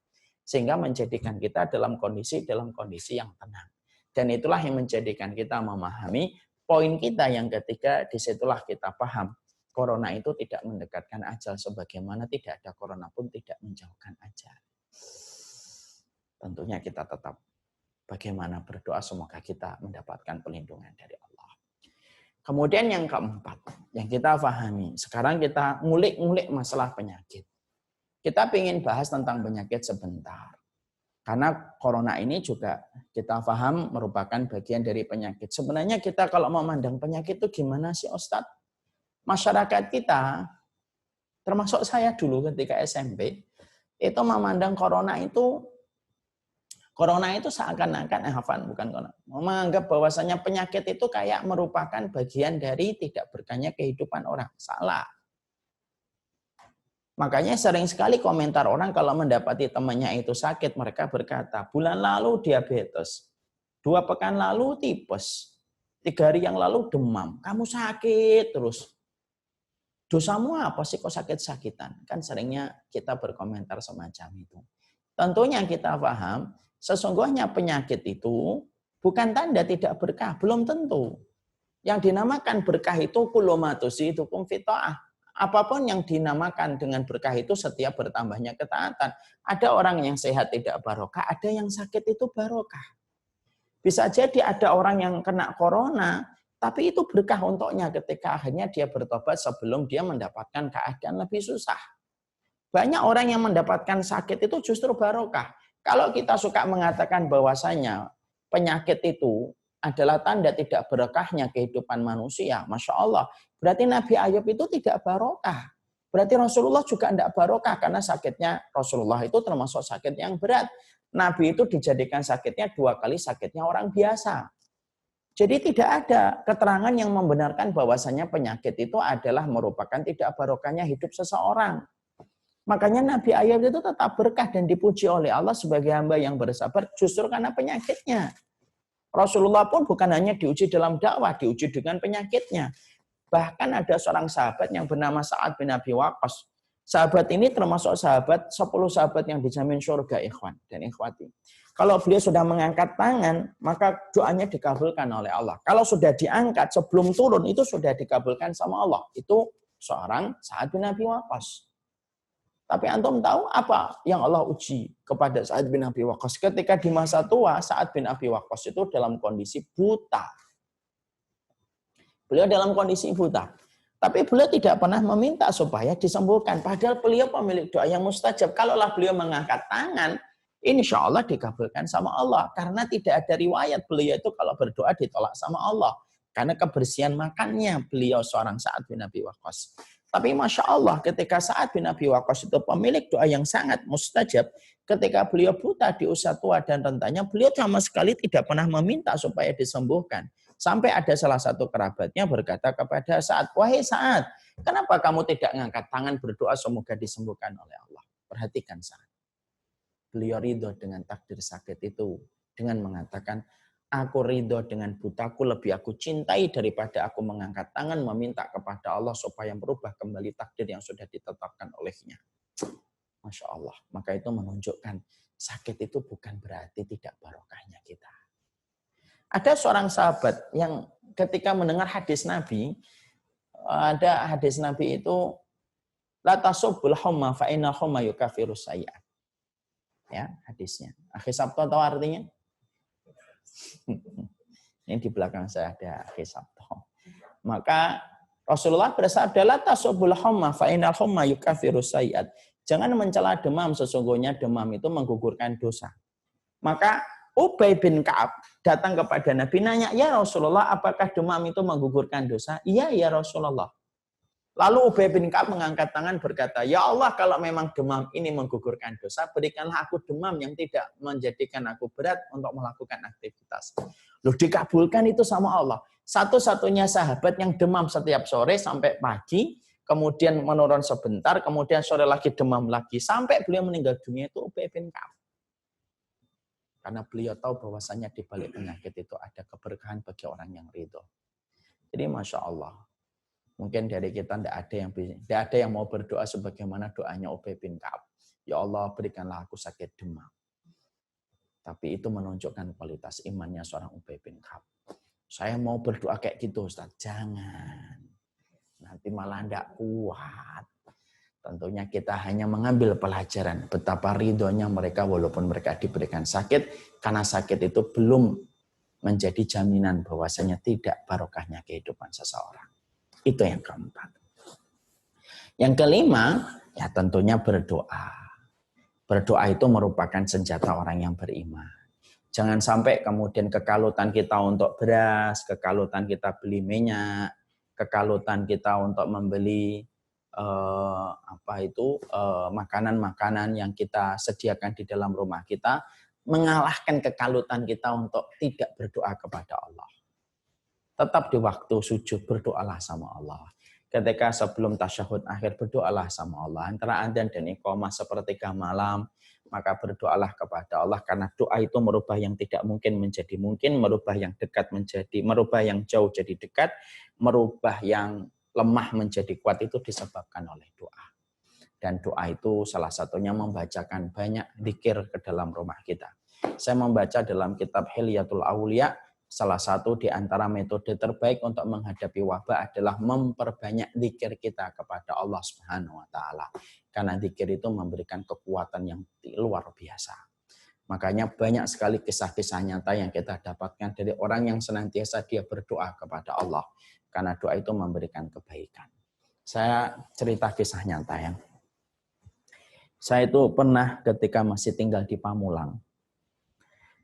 Sehingga menjadikan kita dalam kondisi yang tenang. Dan itulah yang menjadikan kita memahami poin kita yang ketiga, disitulah kita paham. Corona itu tidak mendekatkan ajal, sebagaimana tidak ada corona pun tidak menjauhkan ajal. Tentunya kita tetap bagaimana berdoa semoga kita mendapatkan perlindungan dari Allah. Kemudian yang keempat, yang kita pahami, sekarang kita ngulik-ngulik masalah penyakit. Kita ingin bahas tentang penyakit sebentar. Karena corona ini juga kita paham merupakan bagian dari penyakit. Sebenarnya kita kalau memandang penyakit itu gimana sih Ustadz? Masyarakat kita, termasuk saya dulu ketika SMP, itu memandang corona itu seakan-akan menganggap bahwasanya penyakit itu kayak merupakan bagian dari tidak berkahnya kehidupan orang. Salah. Makanya sering sekali komentar orang kalau mendapati temannya itu sakit, mereka berkata, bulan lalu diabetes, 2 pekan lalu tipes, 3 hari yang lalu demam, kamu sakit terus. Dosamu apa sih kok sakit-sakitan? Kan seringnya kita berkomentar semacam itu. Tentunya kita paham, sesungguhnya penyakit itu bukan tanda tidak berkah, belum tentu. Yang dinamakan berkah itu kulumatusi hukum fitoah. Apapun yang dinamakan dengan berkah itu setiap bertambahnya ketaatan. Ada orang yang sehat tidak barokah, ada yang sakit itu barokah. Bisa jadi ada orang yang kena corona, tapi itu berkah untuknya ketika akhirnya dia bertobat sebelum dia mendapatkan keadaan lebih susah. Banyak orang yang mendapatkan sakit itu justru barokah. Kalau kita suka mengatakan bahwasanya penyakit itu adalah tanda tidak berkahnya kehidupan manusia, Masya Allah. Berarti Nabi Ayub itu tidak barokah. Berarti Rasulullah juga tidak barokah karena sakitnya Rasulullah itu termasuk sakit yang berat. Nabi itu dijadikan sakitnya 2 kali sakitnya orang biasa. Jadi tidak ada keterangan yang membenarkan bahwasanya penyakit itu adalah merupakan tidak barokahnya hidup seseorang. Makanya Nabi Ayub itu tetap berkah dan dipuji oleh Allah sebagai hamba yang bersabar justru karena penyakitnya. Rasulullah pun bukan hanya diuji dalam dakwah, diuji dengan penyakitnya. Bahkan ada seorang sahabat yang bernama Sa'ad bin Abi Waqqas. Sahabat ini termasuk 10 sahabat yang dijamin surga, ikhwan dan ikhwati. Kalau beliau sudah mengangkat tangan, maka doanya dikabulkan oleh Allah. Kalau sudah diangkat sebelum turun, itu sudah dikabulkan sama Allah. Itu seorang Sa'ad bin Abi Waqqas. Tapi antum tahu apa yang Allah uji kepada Sa'ad bin Abi Waqqas? Ketika di masa tua, Sa'ad bin Abi Waqqas itu dalam kondisi buta. Beliau dalam kondisi buta. Tapi beliau tidak pernah meminta supaya disembuhkan. Padahal beliau pemilik doa yang mustajab. Kalaulah beliau mengangkat tangan, insya Allah dikabulkan sama Allah. Karena tidak ada riwayat beliau itu kalau berdoa ditolak sama Allah. Karena kebersihan makannya beliau seorang Sa'ad bin Abi Waqqas. Tapi Masya Allah ketika Sa'ad bin Abi Waqqas itu pemilik doa yang sangat mustajab, ketika beliau buta di usia tua dan rentanya, beliau sama sekali tidak pernah meminta supaya disembuhkan. Sampai ada salah satu kerabatnya berkata kepada Sa'ad, wahai Sa'ad, kenapa kamu tidak mengangkat tangan berdoa semoga disembuhkan oleh Allah? Perhatikan Sa'ad. Beliau ridho dengan takdir sakit itu dengan mengatakan, aku ridho dengan butaku, lebih aku cintai daripada aku mengangkat tangan meminta kepada Allah supaya merubah kembali takdir yang sudah ditetapkan olehnya. Masya Allah. Maka itu menunjukkan sakit itu bukan berarti tidak barokahnya kita. Ada seorang sahabat yang ketika mendengar hadis Nabi, ada hadis Nabi itu, la tasubbul humma fa innal humma yukafirus sayyi'at. Ya, hadisnya. Akhir Sabtu tahu artinya? Ini di belakang saya ada Akhir Sabtu. Maka Rasulullah bersabda, la tasubbul humma fa innal humma yukafirus sayyi'at. Jangan mencela demam, sesungguhnya demam itu menggugurkan dosa. Maka Ubay bin Ka'ab datang kepada Nabi nanya, ya Rasulullah, apakah demam itu menggugurkan dosa? Iya, ya Rasulullah. Lalu Ubay bin Ka'ab mengangkat tangan berkata, ya Allah, kalau memang demam ini menggugurkan dosa, berikanlah aku demam yang tidak menjadikan aku berat untuk melakukan aktivitas. Loh, dikabulkan itu sama Allah. Satu-satunya sahabat yang demam setiap sore sampai pagi, kemudian menurun sebentar, kemudian sore lagi demam lagi, sampai beliau meninggal dunia itu Ubay bin Ka'ab. Karena beliau tahu bahwasanya di balik penyakit itu ada keberkahan bagi orang yang ridho. Jadi Jadi Masya Allah. Mungkin dari kita tidak ada yang mau berdoa sebagaimana doanya Ubay bin Ka'ab. Ya Allah, berikanlah aku sakit demam. Tapi itu menunjukkan kualitas imannya seorang Ubay bin Ka'ab. Saya mau berdoa kayak gitu, Ustaz. Jangan. Nanti malah tidak kuat. Tentunya kita hanya mengambil pelajaran betapa ridhonya mereka walaupun mereka diberikan sakit, karena sakit itu belum menjadi jaminan bahwasanya tidak barokahnya kehidupan seseorang. Itu yang keempat. Yang kelima, ya tentunya berdoa. Berdoa itu merupakan senjata orang yang beriman. Jangan sampai kemudian kekalutan kita untuk beras, kekalutan kita beli minyak, kekalutan kita untuk membeli makanan-makanan yang kita sediakan di dalam rumah kita, mengalahkan kekalutan kita untuk tidak berdoa kepada Allah. Tetap di waktu sujud berdoalah sama Allah. Ketika sebelum tasyahud akhir berdoalah sama Allah. Antara adzan dan iqamah sepertiga malam, maka berdoalah kepada Allah, karena doa itu merubah yang tidak mungkin menjadi mungkin, merubah yang jauh jadi dekat, merubah yang lemah menjadi kuat, itu disebabkan oleh doa. Dan doa itu salah satunya membacakan banyak zikir ke dalam rumah kita. Saya membaca dalam kitab Hilyatul Aulia, salah satu di antara metode terbaik untuk menghadapi wabah adalah memperbanyak zikir kita kepada Allah Subhanahu wa taala. Karena zikir itu memberikan kekuatan yang luar biasa. Makanya banyak sekali kisah-kisah nyata yang kita dapatkan dari orang yang senantiasa dia berdoa kepada Allah. Karena doa itu memberikan kebaikan. Saya cerita kisah nyata ya. Saya itu pernah ketika masih tinggal di Pamulang.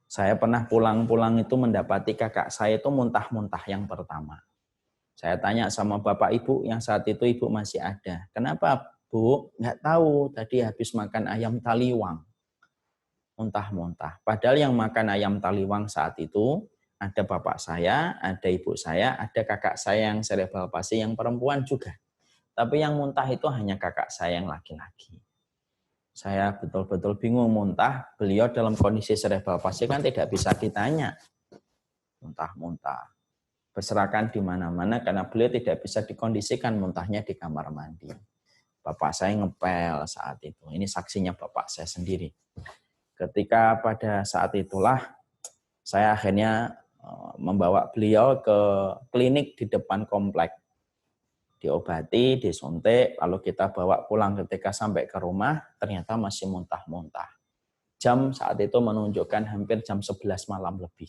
Saya pernah pulang-pulang itu mendapati kakak saya itu muntah-muntah yang pertama. Saya tanya sama bapak ibu yang saat itu ibu masih ada. Kenapa bu? Nggak tahu, tadi habis makan ayam taliwang. Muntah-muntah. Padahal yang makan ayam taliwang saat itu ada bapak saya, ada ibu saya, ada kakak saya yang cerebral palsy yang perempuan juga. Tapi yang muntah itu hanya kakak saya yang laki-laki. Saya betul-betul bingung muntah. Beliau dalam kondisi cerebral palsy kan tidak bisa ditanya. Muntah-muntah. Berserakan di mana-mana karena beliau tidak bisa dikondisikan muntahnya di kamar mandi. Bapak saya ngepel saat itu. Ini saksinya bapak saya sendiri. Ketika pada saat itulah saya akhirnya membawa beliau ke klinik di depan komplek. Diobati, disuntik, lalu kita bawa pulang. Ketika sampai ke rumah, ternyata masih muntah-muntah. Jam saat itu menunjukkan hampir jam 11 malam lebih.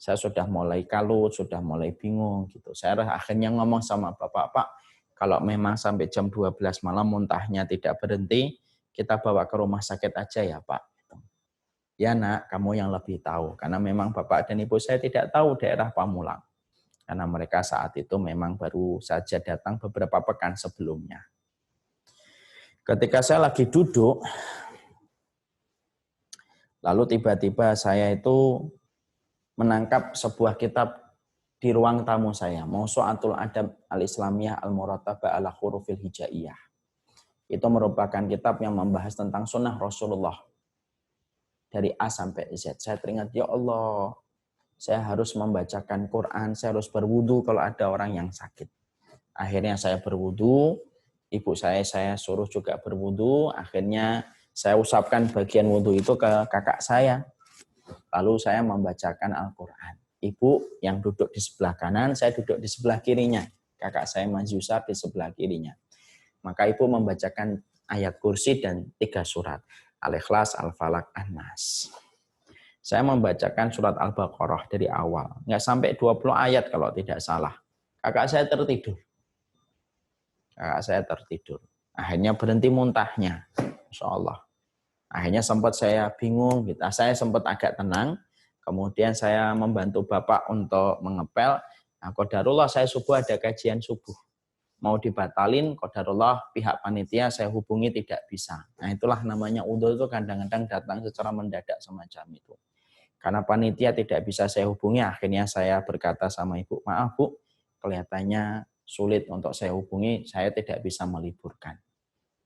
Saya sudah mulai kalut, sudah mulai bingung gitu. Saya akhirnya ngomong sama bapak, Pak, kalau memang sampai jam 12 malam muntahnya tidak berhenti, kita bawa ke rumah sakit aja ya Pak. Ya nak, kamu yang lebih tahu. Karena memang bapak dan ibu saya tidak tahu daerah Pamulang. Karena mereka saat itu memang baru saja datang beberapa pekan sebelumnya. Ketika saya lagi duduk, lalu tiba-tiba saya itu menangkap sebuah kitab di ruang tamu saya, Mawsu'atul Adab Al-Islamiyah Al-Murattabah ala Hurufil Hijaiyah. Itu merupakan kitab yang membahas tentang sunnah Rasulullah. Dari A sampai Z. Saya teringat, ya Allah, saya harus membacakan Quran, saya harus berwudu kalau ada orang yang sakit. Akhirnya saya berwudu, ibu saya suruh juga berwudu, akhirnya saya usapkan bagian wudu itu ke kakak saya. Lalu saya membacakan Al-Quran. Ibu yang duduk di sebelah kanan, saya duduk di sebelah kirinya. Kakak saya Mazusar di sebelah kirinya. Maka ibu membacakan ayat kursi dan 3 surat. Al-Ikhlas, Al-Falaq, An-Nas. Saya membacakan surat Al-Baqarah dari awal. Nggak sampai 20 ayat kalau tidak salah. Kakak saya tertidur. Akhirnya berhenti muntahnya. Masya Allah. Akhirnya sempat saya bingung. Saya sempat agak tenang. Kemudian saya membantu bapak untuk mengepel. Nah, qadarullah saya subuh ada kajian subuh. Mau dibatalin, qadarullah pihak panitia saya hubungi tidak bisa. Nah itulah namanya udzur itu kadang-kadang datang secara mendadak semacam itu. Karena panitia tidak bisa saya hubungi, akhirnya saya berkata sama ibu, maaf bu, kelihatannya sulit untuk saya hubungi, saya tidak bisa meliburkan.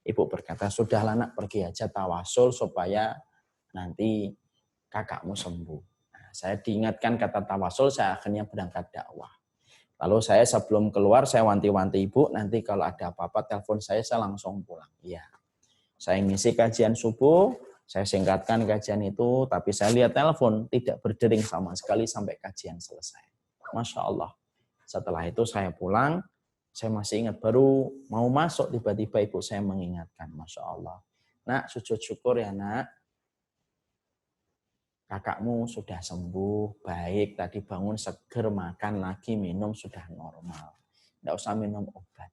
Ibu berkata, sudahlah nak, pergi aja tawasul supaya nanti kakakmu sembuh. Nah, saya diingatkan kata tawasul, saya akhirnya berangkat dakwah. Lalu saya sebelum keluar, saya wanti-wanti ibu, nanti kalau ada apa-apa telepon saya langsung pulang. Iya. Saya ngisi kajian subuh, saya singkatkan kajian itu, tapi saya lihat telepon tidak berdering sama sekali sampai kajian selesai. Masya Allah. Setelah itu saya pulang, saya masih ingat baru mau masuk tiba-tiba ibu saya mengingatkan. Masya Allah. Nak, sujud syukur ya nak. Kakakmu sudah sembuh, baik, tadi bangun seger, makan lagi, minum sudah normal. Tidak usah minum obat.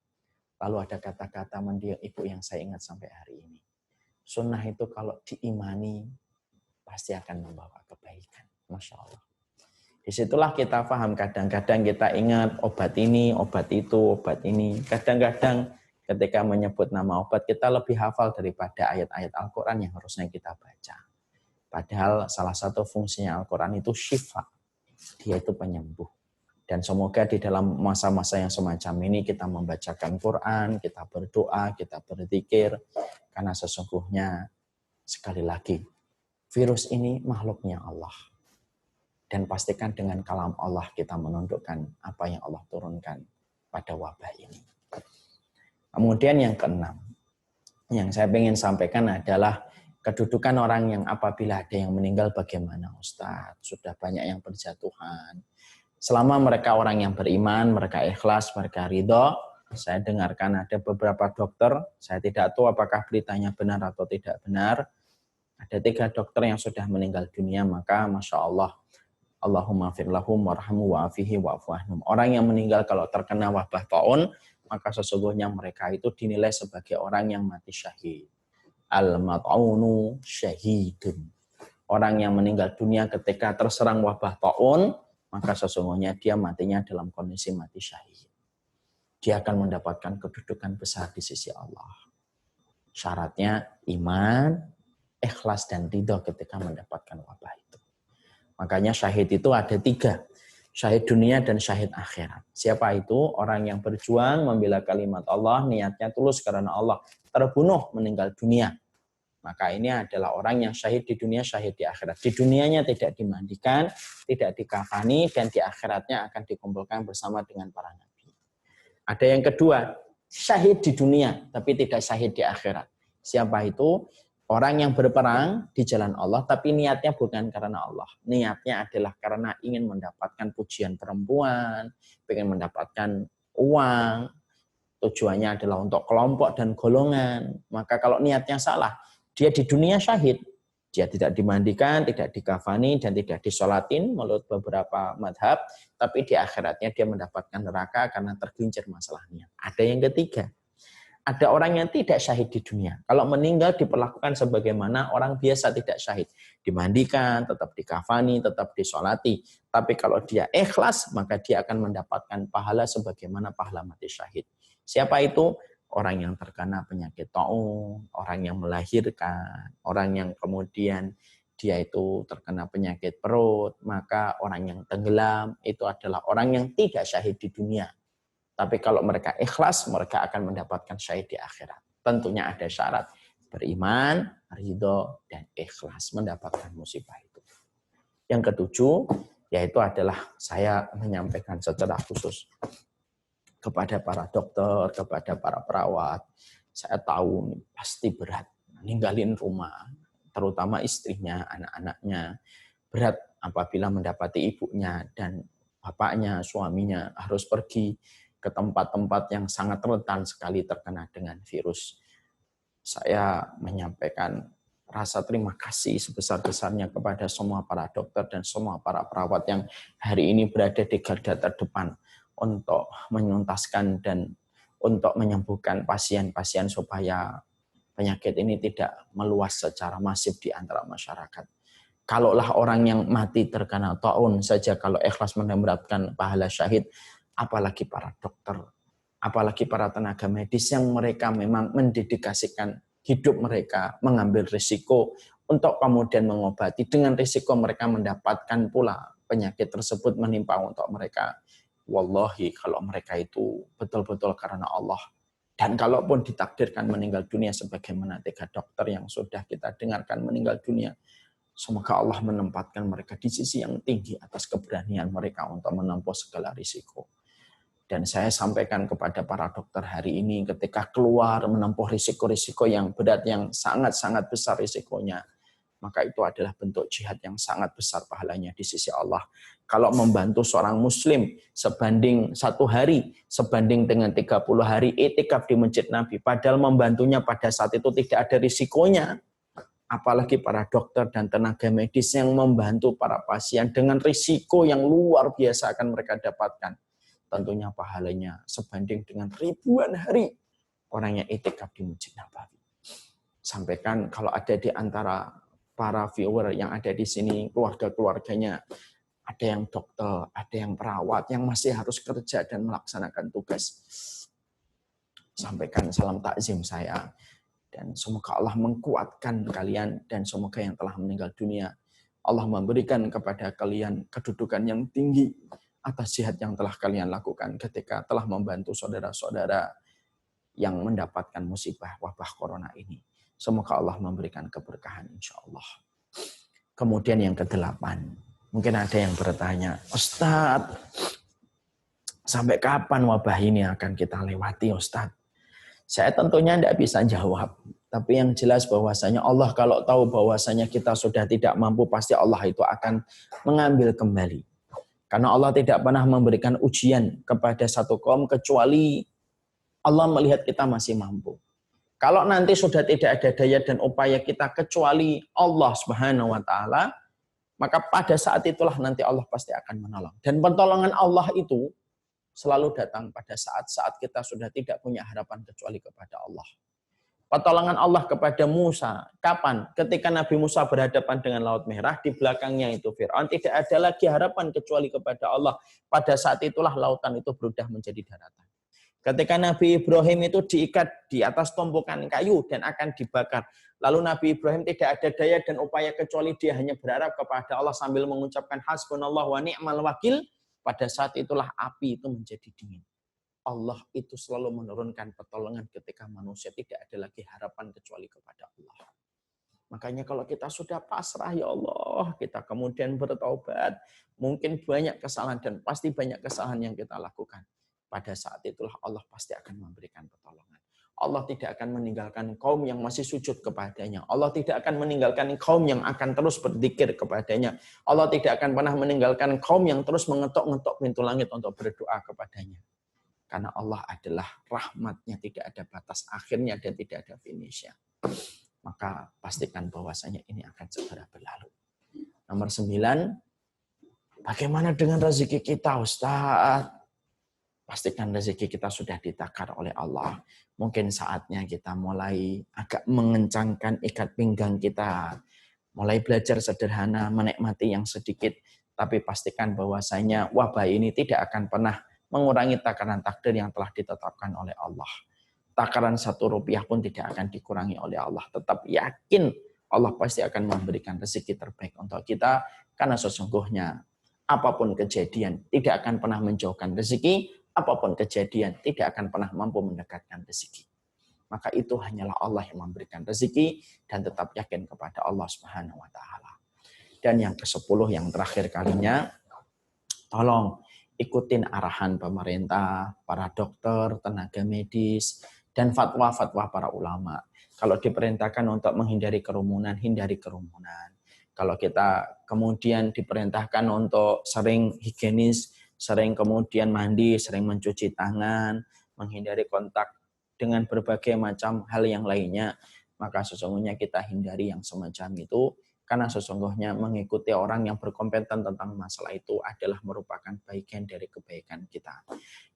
Lalu ada kata-kata mendiang ibu yang saya ingat sampai hari ini. Sunnah itu kalau diimani, pasti akan membawa kebaikan. Masya Allah. Disitulah kita paham, kadang-kadang kita ingat obat ini, obat itu, obat ini. Kadang-kadang ketika menyebut nama obat, kita lebih hafal daripada ayat-ayat Al-Quran yang harusnya kita baca. Padahal salah satu fungsinya Al-Quran itu syifa. Dia itu penyembuh. Dan semoga di dalam masa-masa yang semacam ini kita membacakan Quran, kita berdoa, kita berzikir. Karena sesungguhnya, sekali lagi, virus ini makhluknya Allah. Dan pastikan dengan kalam Allah kita menundukkan apa yang Allah turunkan pada wabah ini. Kemudian yang keenam, yang saya ingin sampaikan adalah kedudukan orang yang apabila ada yang meninggal bagaimana Ustadz? Sudah banyak yang berjatuhan. Selama mereka orang yang beriman, mereka ikhlas, mereka ridho. Saya dengarkan ada beberapa dokter, saya tidak tahu apakah beritanya benar atau tidak benar. Ada 3 dokter yang sudah meninggal dunia, maka Masya Allah, Allahumma firlahum warhamu wa'afihi wa'afu'ahnum. Orang yang meninggal kalau terkena wabah taun, maka sesungguhnya mereka itu dinilai sebagai orang yang mati syahid. Al-mat'unu syahidun. Orang yang meninggal dunia ketika terserang wabah taun, maka sesungguhnya dia matinya dalam kondisi mati syahid. Dia akan mendapatkan kedudukan besar di sisi Allah. Syaratnya iman, ikhlas dan ridho ketika mendapatkan wabah itu. Makanya syahid itu ada 3. Syahid dunia dan syahid akhirat. Siapa itu? Orang yang berjuang membela kalimat Allah, niatnya tulus karena Allah. Terbunuh meninggal dunia. Maka ini adalah orang yang syahid di dunia, syahid di akhirat. Di dunianya tidak dimandikan, tidak dikafani, dan di akhiratnya akan dikumpulkan bersama dengan para nabi. Ada yang kedua, syahid di dunia, tapi tidak syahid di akhirat. Siapa itu? Orang yang berperang di jalan Allah, tapi niatnya bukan karena Allah. Niatnya adalah karena ingin mendapatkan pujian perempuan, ingin mendapatkan uang, tujuannya adalah untuk kelompok dan golongan. Maka kalau niatnya salah, dia di dunia syahid. Dia tidak dimandikan, tidak dikafani, dan tidak disolatin menurut beberapa madhab. Tapi di akhiratnya dia mendapatkan neraka karena tergelincir masalahnya. Ada yang ketiga. Ada orang yang tidak syahid di dunia. Kalau meninggal diperlakukan sebagaimana orang biasa tidak syahid. Dimandikan, tetap dikafani, tetap disolati. Tapi kalau dia ikhlas, maka dia akan mendapatkan pahala sebagaimana pahala mati syahid. Siapa itu? Orang yang terkena penyakit taun, orang yang melahirkan, orang yang kemudian dia itu terkena penyakit perut, maka orang yang tenggelam itu adalah orang yang tidak syahid di dunia. Tapi kalau mereka ikhlas, mereka akan mendapatkan syahid di akhirat. Tentunya ada syarat. Beriman, ridho, dan ikhlas mendapatkan musibah itu. Yang ketujuh, yaitu adalah saya menyampaikan secara khusus kepada para dokter, kepada para perawat. Saya tahu ini pasti berat. Ninggalin rumah, terutama istrinya, anak-anaknya. Berat apabila mendapati ibunya dan bapaknya, suaminya harus pergi ke tempat-tempat yang sangat rentan sekali terkena dengan virus. Saya menyampaikan rasa terima kasih sebesar-besarnya kepada semua para dokter dan semua para perawat yang hari ini berada di garda terdepan untuk menuntaskan dan untuk menyembuhkan pasien-pasien supaya penyakit ini tidak meluas secara masif di antara masyarakat. Kalaulah orang yang mati terkena taun saja kalau ikhlas mendapatkan pahala syahid, apalagi para dokter, apalagi para tenaga medis yang mereka memang mendedikasikan hidup mereka, mengambil risiko untuk kemudian mengobati, dengan risiko mereka mendapatkan pula penyakit tersebut menimpa untuk mereka. Wallahi kalau mereka itu betul-betul karena Allah. Dan kalaupun ditakdirkan meninggal dunia sebagaimana 3 dokter yang sudah kita dengarkan meninggal dunia, semoga Allah menempatkan mereka di sisi yang tinggi atas keberanian mereka untuk menempuh segala risiko. Dan saya sampaikan kepada para dokter hari ini ketika keluar menempuh risiko-risiko yang berat, yang sangat-sangat besar risikonya, maka itu adalah bentuk jihad yang sangat besar pahalanya di sisi Allah. Kalau membantu seorang muslim sebanding 1 hari, sebanding dengan 30 hari i'tikaf di Masjid Nabi, padahal membantunya pada saat itu tidak ada risikonya, apalagi para dokter dan tenaga medis yang membantu para pasien dengan risiko yang luar biasa akan mereka dapatkan. Tentunya pahalanya sebanding dengan ribuan hari orang yang i'tikaf di Masjid Nabawi. Sampaikan kalau ada di antara para viewer yang ada di sini, keluarga-keluarganya, ada yang dokter, ada yang perawat, yang masih harus kerja dan melaksanakan tugas. Sampaikan salam takzim saya. Dan semoga Allah mengkuatkan kalian, dan semoga yang telah meninggal dunia, Allah memberikan kepada kalian kedudukan yang tinggi atas jihad yang telah kalian lakukan ketika telah membantu saudara-saudara yang mendapatkan musibah wabah corona ini. Semoga Allah memberikan keberkahan insya Allah. Kemudian yang ke-8, mungkin ada yang bertanya, Ustadz, sampai kapan wabah ini akan kita lewati Ustadz? Saya tentunya tidak bisa jawab. Tapi yang jelas bahwasanya Allah kalau tahu bahwasanya kita sudah tidak mampu, pasti Allah itu akan mengambil kembali. Karena Allah tidak pernah memberikan ujian kepada satu kaum kecuali Allah melihat kita masih mampu. Kalau nanti sudah tidak ada daya dan upaya kita kecuali Allah Subhanahu wa taala, maka pada saat itulah nanti Allah pasti akan menolong. Dan pertolongan Allah itu selalu datang pada saat-saat kita sudah tidak punya harapan kecuali kepada Allah. Pertolongan Allah kepada Musa, kapan? Ketika Nabi Musa berhadapan dengan Laut Merah, di belakangnya itu Fir'aun, tidak ada lagi harapan kecuali kepada Allah. Pada saat itulah lautan itu berubah menjadi daratan. Ketika Nabi Ibrahim itu diikat di atas tumpukan kayu dan akan dibakar. Lalu Nabi Ibrahim tidak ada daya dan upaya kecuali dia hanya berharap kepada Allah sambil mengucapkan hasbunallah wa ni'mal wakil. Pada saat itulah api itu menjadi dingin. Allah itu selalu menurunkan pertolongan ketika manusia tidak ada lagi harapan kecuali kepada Allah. Makanya kalau kita sudah pasrah, ya Allah, kita kemudian bertaubat, mungkin banyak kesalahan dan pasti banyak kesalahan yang kita lakukan. Pada saat itulah Allah pasti akan memberikan pertolongan. Allah tidak akan meninggalkan kaum yang masih sujud kepadanya. Allah tidak akan meninggalkan kaum yang akan terus berzikir kepadanya. Allah tidak akan pernah meninggalkan kaum yang terus mengetok-ngetok pintu langit untuk berdoa kepadanya. Karena Allah adalah rahmatnya, tidak ada batas akhirnya dan tidak ada finishnya. Maka pastikan bahwasanya ini akan segera berlalu. Nomor 9, bagaimana dengan rezeki kita Ustaz? Pastikan rezeki kita sudah ditakar oleh Allah. Mungkin saatnya kita mulai agak mengencangkan ikat pinggang kita. Mulai belajar sederhana, menikmati yang sedikit. Tapi pastikan bahwasanya wabah ini tidak akan pernah mengurangi takaran takdir yang telah ditetapkan oleh Allah. Takaran 1 rupiah pun tidak akan dikurangi oleh Allah. Tetap yakin Allah pasti akan memberikan rezeki terbaik untuk kita. Karena sesungguhnya apapun kejadian tidak akan pernah menjauhkan rezeki. Apapun kejadian tidak akan pernah mampu mendekatkan rezeki. Maka itu hanyalah Allah yang memberikan rezeki dan tetap yakin kepada Allah Subhanahu wa taala. Dan yang ke-10 yang terakhir kalinya, tolong ikutin arahan pemerintah, para dokter, tenaga medis, dan fatwa-fatwa para ulama. Kalau diperintahkan untuk menghindari kerumunan, hindari kerumunan. Kalau kita kemudian diperintahkan untuk sering higienis, sering kemudian mandi, sering mencuci tangan, menghindari kontak dengan berbagai macam hal yang lainnya, maka sesungguhnya kita hindari yang semacam itu. Karena sesungguhnya mengikuti orang yang berkompeten tentang masalah itu adalah merupakan bagian dari kebaikan kita.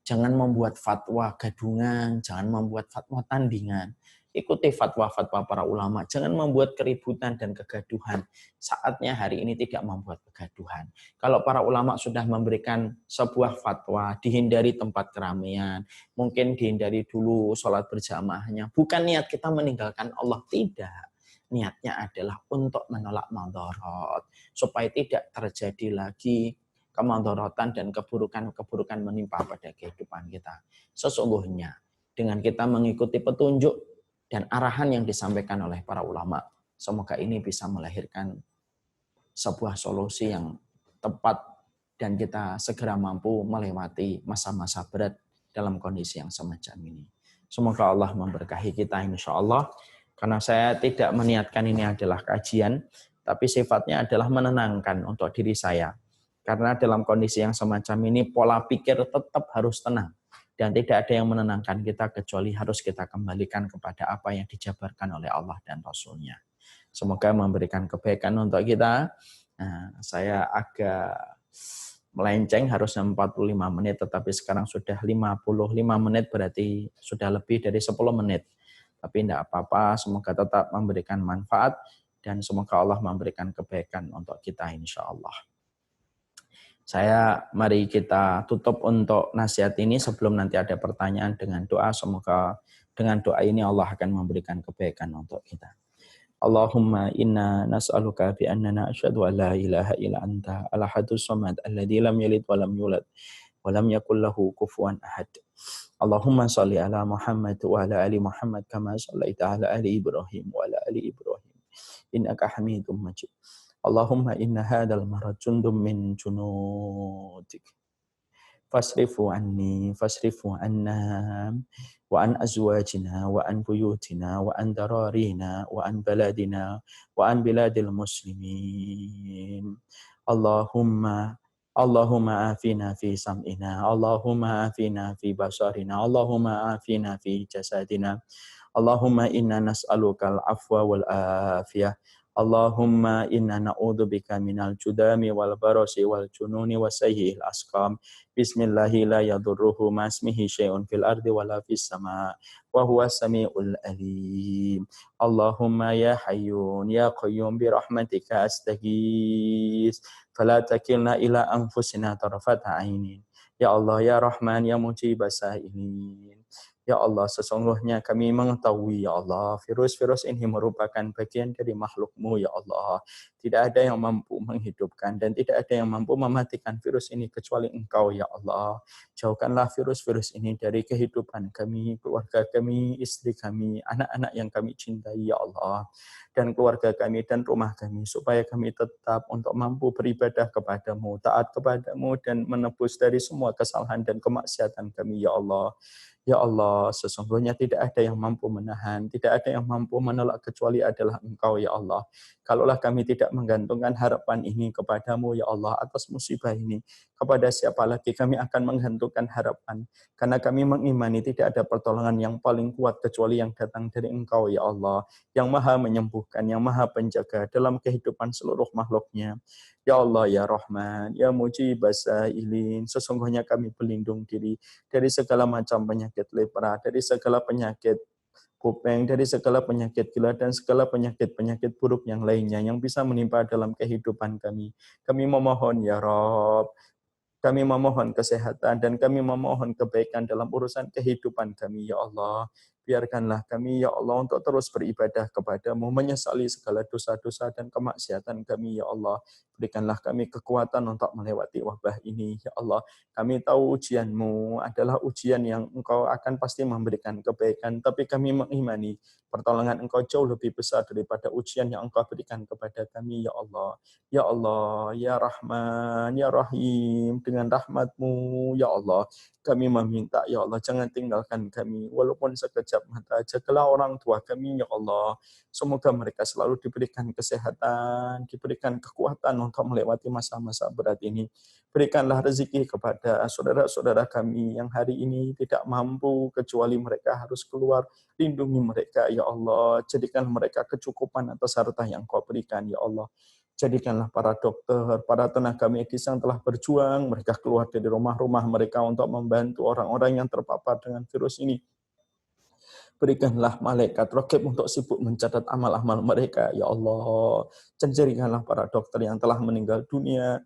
Jangan membuat fatwa gadungan, jangan membuat fatwa tandingan. Ikuti fatwa-fatwa para ulama, jangan membuat keributan dan kegaduhan. Saatnya hari ini tidak membuat kegaduhan. Kalau para ulama sudah memberikan sebuah fatwa, dihindari tempat keramaian, mungkin dihindari dulu sholat berjamaahnya. Bukan niat kita meninggalkan Allah, tidak. Niatnya adalah untuk menolak madharat, supaya tidak terjadi lagi kemadharatan dan keburukan-keburukan menimpa pada kehidupan kita. Sesungguhnya dengan kita mengikuti petunjuk dan arahan yang disampaikan oleh para ulama, semoga ini bisa melahirkan sebuah solusi yang tepat dan kita segera mampu melewati masa-masa berat dalam kondisi yang semacam ini. Semoga Allah memberkahi kita insya Allah. Karena saya tidak meniatkan ini adalah kajian, tapi sifatnya adalah menenangkan untuk diri saya. Karena dalam kondisi yang semacam ini, pola pikir tetap harus tenang. Dan tidak ada yang menenangkan kita kecuali harus kita kembalikan kepada apa yang dijabarkan oleh Allah dan Rasul-Nya. Semoga memberikan kebaikan untuk kita. Nah, saya agak melenceng harusnya 45 menit, tetapi sekarang sudah 55 menit, berarti sudah lebih dari 10 menit. Tapi tidak apa-apa, semoga tetap memberikan manfaat dan semoga Allah memberikan kebaikan untuk kita insya Allah. Mari kita tutup untuk nasihat ini sebelum nanti ada pertanyaan dengan doa. Semoga dengan doa ini Allah akan memberikan kebaikan untuk kita. Allahumma inna nas'aluka bi annana asyhadu an la ilaha illa anta al-ahadus samad alladzi lam yalid wa lam yulad wa lam yakul lahu kufuwan ahad. Allahumma shalli ala Muhammad wa ala ali Muhammad kama shallaita ala ali Ibrahim wa ala ali Ibrahim innaka Hamidum Majid. Allahumma inna hadzal marad jundum min junudik. Fasrifu anna wa an azwajina wa an buyutina wa an dararina wa an baladina wa an biladil muslimin. Allahumma afina fi sam'ina, Allahumma afina fi basarina, Allahumma afina fi jasadina, Allahumma inna nas'aluka al-afwa wal afiyah, Allahumma inna na'udzubika minal judami wal barasi wal jununi wa sayyi'il asqam. Bismillahi la yadurruhu ma ismihi syai'un fil ardi wala fis sama' wa huwas samiul alim. Allahumma ya hayyun ya qayyum bi rahmatika astaghits fala takilna ila anfusina tarfata ainin. Ya Allah ya Rahman ya Mujibas sa'ilin. Ya Allah, sesungguhnya kami mengetahui, ya Allah, virus-virus ini merupakan bagian dari makhluk-Mu, ya Allah. Tidak ada yang mampu menghidupkan dan tidak ada yang mampu mematikan virus ini kecuali Engkau, ya Allah. Jauhkanlah virus-virus ini dari kehidupan kami, keluarga kami, istri kami, anak-anak yang kami cintai, ya Allah. Dan keluarga kami dan rumah kami, supaya kami tetap untuk mampu beribadah kepada-Mu, taat kepada-Mu, dan menebus dari semua kesalahan dan kemaksiatan kami, ya Allah. Ya Allah, sesungguhnya tidak ada yang mampu menahan, tidak ada yang mampu menolak kecuali adalah Engkau, ya Allah. Kalaulah kami tidak menggantungkan harapan ini kepada-Mu, ya Allah, atas musibah ini, kepada siapa lagi kami akan menggantungkan harapan? Karena kami mengimani tidak ada pertolongan yang paling kuat kecuali yang datang dari Engkau, ya Allah, yang maha menyembuhkan, yang maha penjaga dalam kehidupan seluruh makhluknya. Ya Allah, ya Rahman, ya Mujibas sa'ilin, sesungguhnya kami berlindung diri dari segala macam penyakit lepra, dari segala penyakit kuping, dari segala penyakit gila, dan segala penyakit-penyakit buruk yang lainnya yang bisa menimpa dalam kehidupan kami. Kami memohon, ya Rob, kami memohon kesehatan dan kami memohon kebaikan dalam urusan kehidupan kami, ya Allah. Biarkanlah kami, ya Allah, untuk terus beribadah kepada-Mu, menyesali segala dosa-dosa dan kemaksiatan kami, ya Allah. Berikanlah kami kekuatan untuk melewati wabah ini, ya Allah. Kami tahu ujian-Mu adalah ujian yang Engkau akan pasti memberikan kebaikan, tapi kami mengimani pertolongan Engkau jauh lebih besar daripada ujian yang Engkau berikan kepada kami, ya Allah. Ya Allah, ya Rahman, ya Rahim, dengan rahmat-Mu, ya Allah, kami meminta, ya Allah, jangan tinggalkan kami, walaupun sekejap mata, jagalah orang tua kami, ya Allah, semoga mereka selalu diberikan kesehatan, diberikan kekuatan untuk melewati masa-masa berat ini. Berikanlah rezeki kepada saudara-saudara kami yang hari ini tidak mampu, kecuali mereka harus keluar, lindungi mereka, ya Allah, jadikan mereka kecukupan atas harta yang Kau berikan, ya Allah. Jadikanlah para dokter, para tenaga medis yang telah berjuang, mereka keluar dari rumah-rumah mereka untuk membantu orang-orang yang terpapar dengan virus ini. Berikanlah malaikat rakib untuk sibuk mencatat amal-amal mereka, ya Allah. Jadikanlah para dokter yang telah meninggal dunia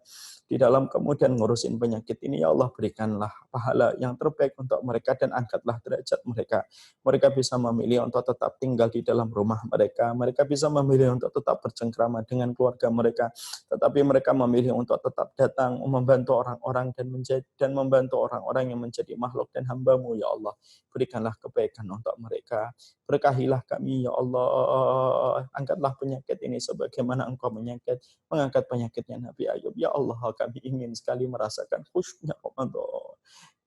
di dalam kemudian ngurusin penyakit ini, ya Allah, berikanlah pahala yang terbaik untuk mereka dan angkatlah derajat mereka. Mereka bisa memilih untuk tetap tinggal di dalam rumah mereka, mereka bisa memilih untuk tetap bercengkrama dengan keluarga mereka, tetapi mereka memilih untuk tetap datang membantu orang-orang dan membantu orang-orang yang menjadi makhluk dan hamba-Mu, ya Allah. Berikanlah kebaikan untuk mereka. Berkahilah kami, ya Allah. Angkatlah penyakit ini sebagaimana Engkau mengangkat penyakitnya Nabi Ayub. Ya Allah, kami ingin sekali merasakan khusyuknya Ramadan.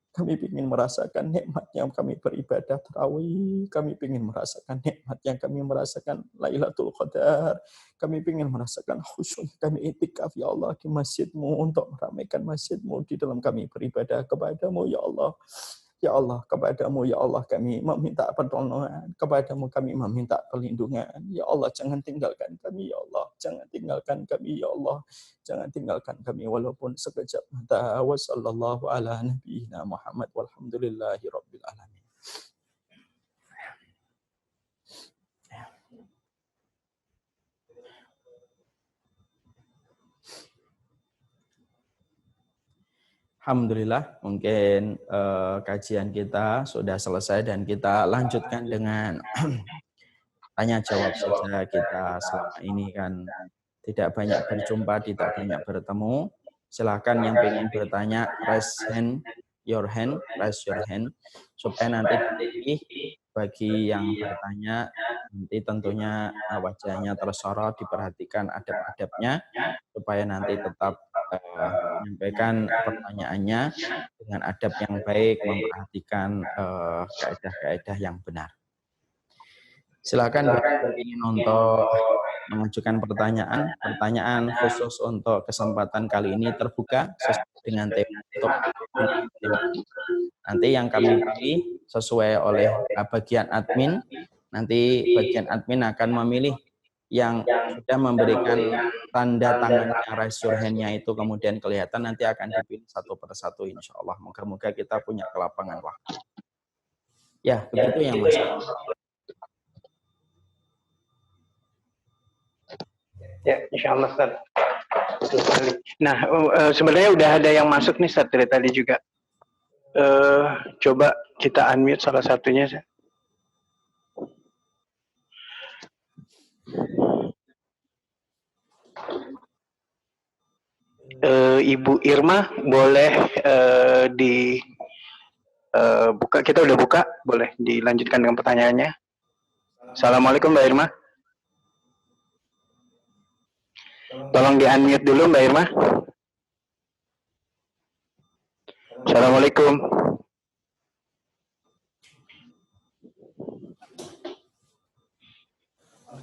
Kami ingin merasakan nikmatnya kami beribadah tarawih. Kami ingin merasakan nikmatnya kami merasakan Lailatul Qadar. Kami ingin merasakan khusyuk kami itikaf ya Allah di masjid-Mu untuk meramaikan masjid-Mu di dalam kami beribadah kepadamu ya Allah. Ya Allah, kepadamu ya Allah kami meminta pertolongan, kepadamu kami meminta perlindungan. Ya Allah, jangan tinggalkan kami ya Allah, jangan tinggalkan kami ya Allah, jangan tinggalkan kami walaupun sekejap mata. Wa sallallahu ala nabiyyina Muhammad walhamdulillahi rabbil alamin. Alhamdulillah, mungkin kajian kita sudah selesai dan kita lanjutkan dengan tanya jawab saja. Kita selama ini kan tidak banyak berjumpa, tidak banyak bertemu. Silakan yang ingin bertanya, raise your hand, supaya nanti dipilih bagi yang bertanya. Nanti tentunya wajahnya tersorot, diperhatikan adab-adabnya, supaya nanti tetap menyampaikan pertanyaannya dengan adab yang baik, memperhatikan kaedah-kaedah yang benar. Silakan bagi ingin untuk mengajukan pertanyaan khusus untuk kesempatan kali ini terbuka sesuai dengan tema. Nanti yang kami pilih sesuai oleh bagian admin. Nanti bagian admin akan memilih yang sudah memberikan tanda tangannya raise your hand-nya itu kemudian kelihatan, nanti akan dipilih satu persatu insya Allah. Moga-moga kita punya kelapangan waktu. Ya, begitu yang Mas. Ya, insya Allah, Ustaz. Nah, sebenarnya udah ada yang masuk nih, Ustaz, dari tadi juga. Coba kita unmute salah satunya. Ibu Irma, boleh buka, kita udah buka, boleh dilanjutkan dengan pertanyaannya. Assalamualaikum Mbak Irma. Tolong di-unmute dulu Mbak Irma. Assalamualaikum.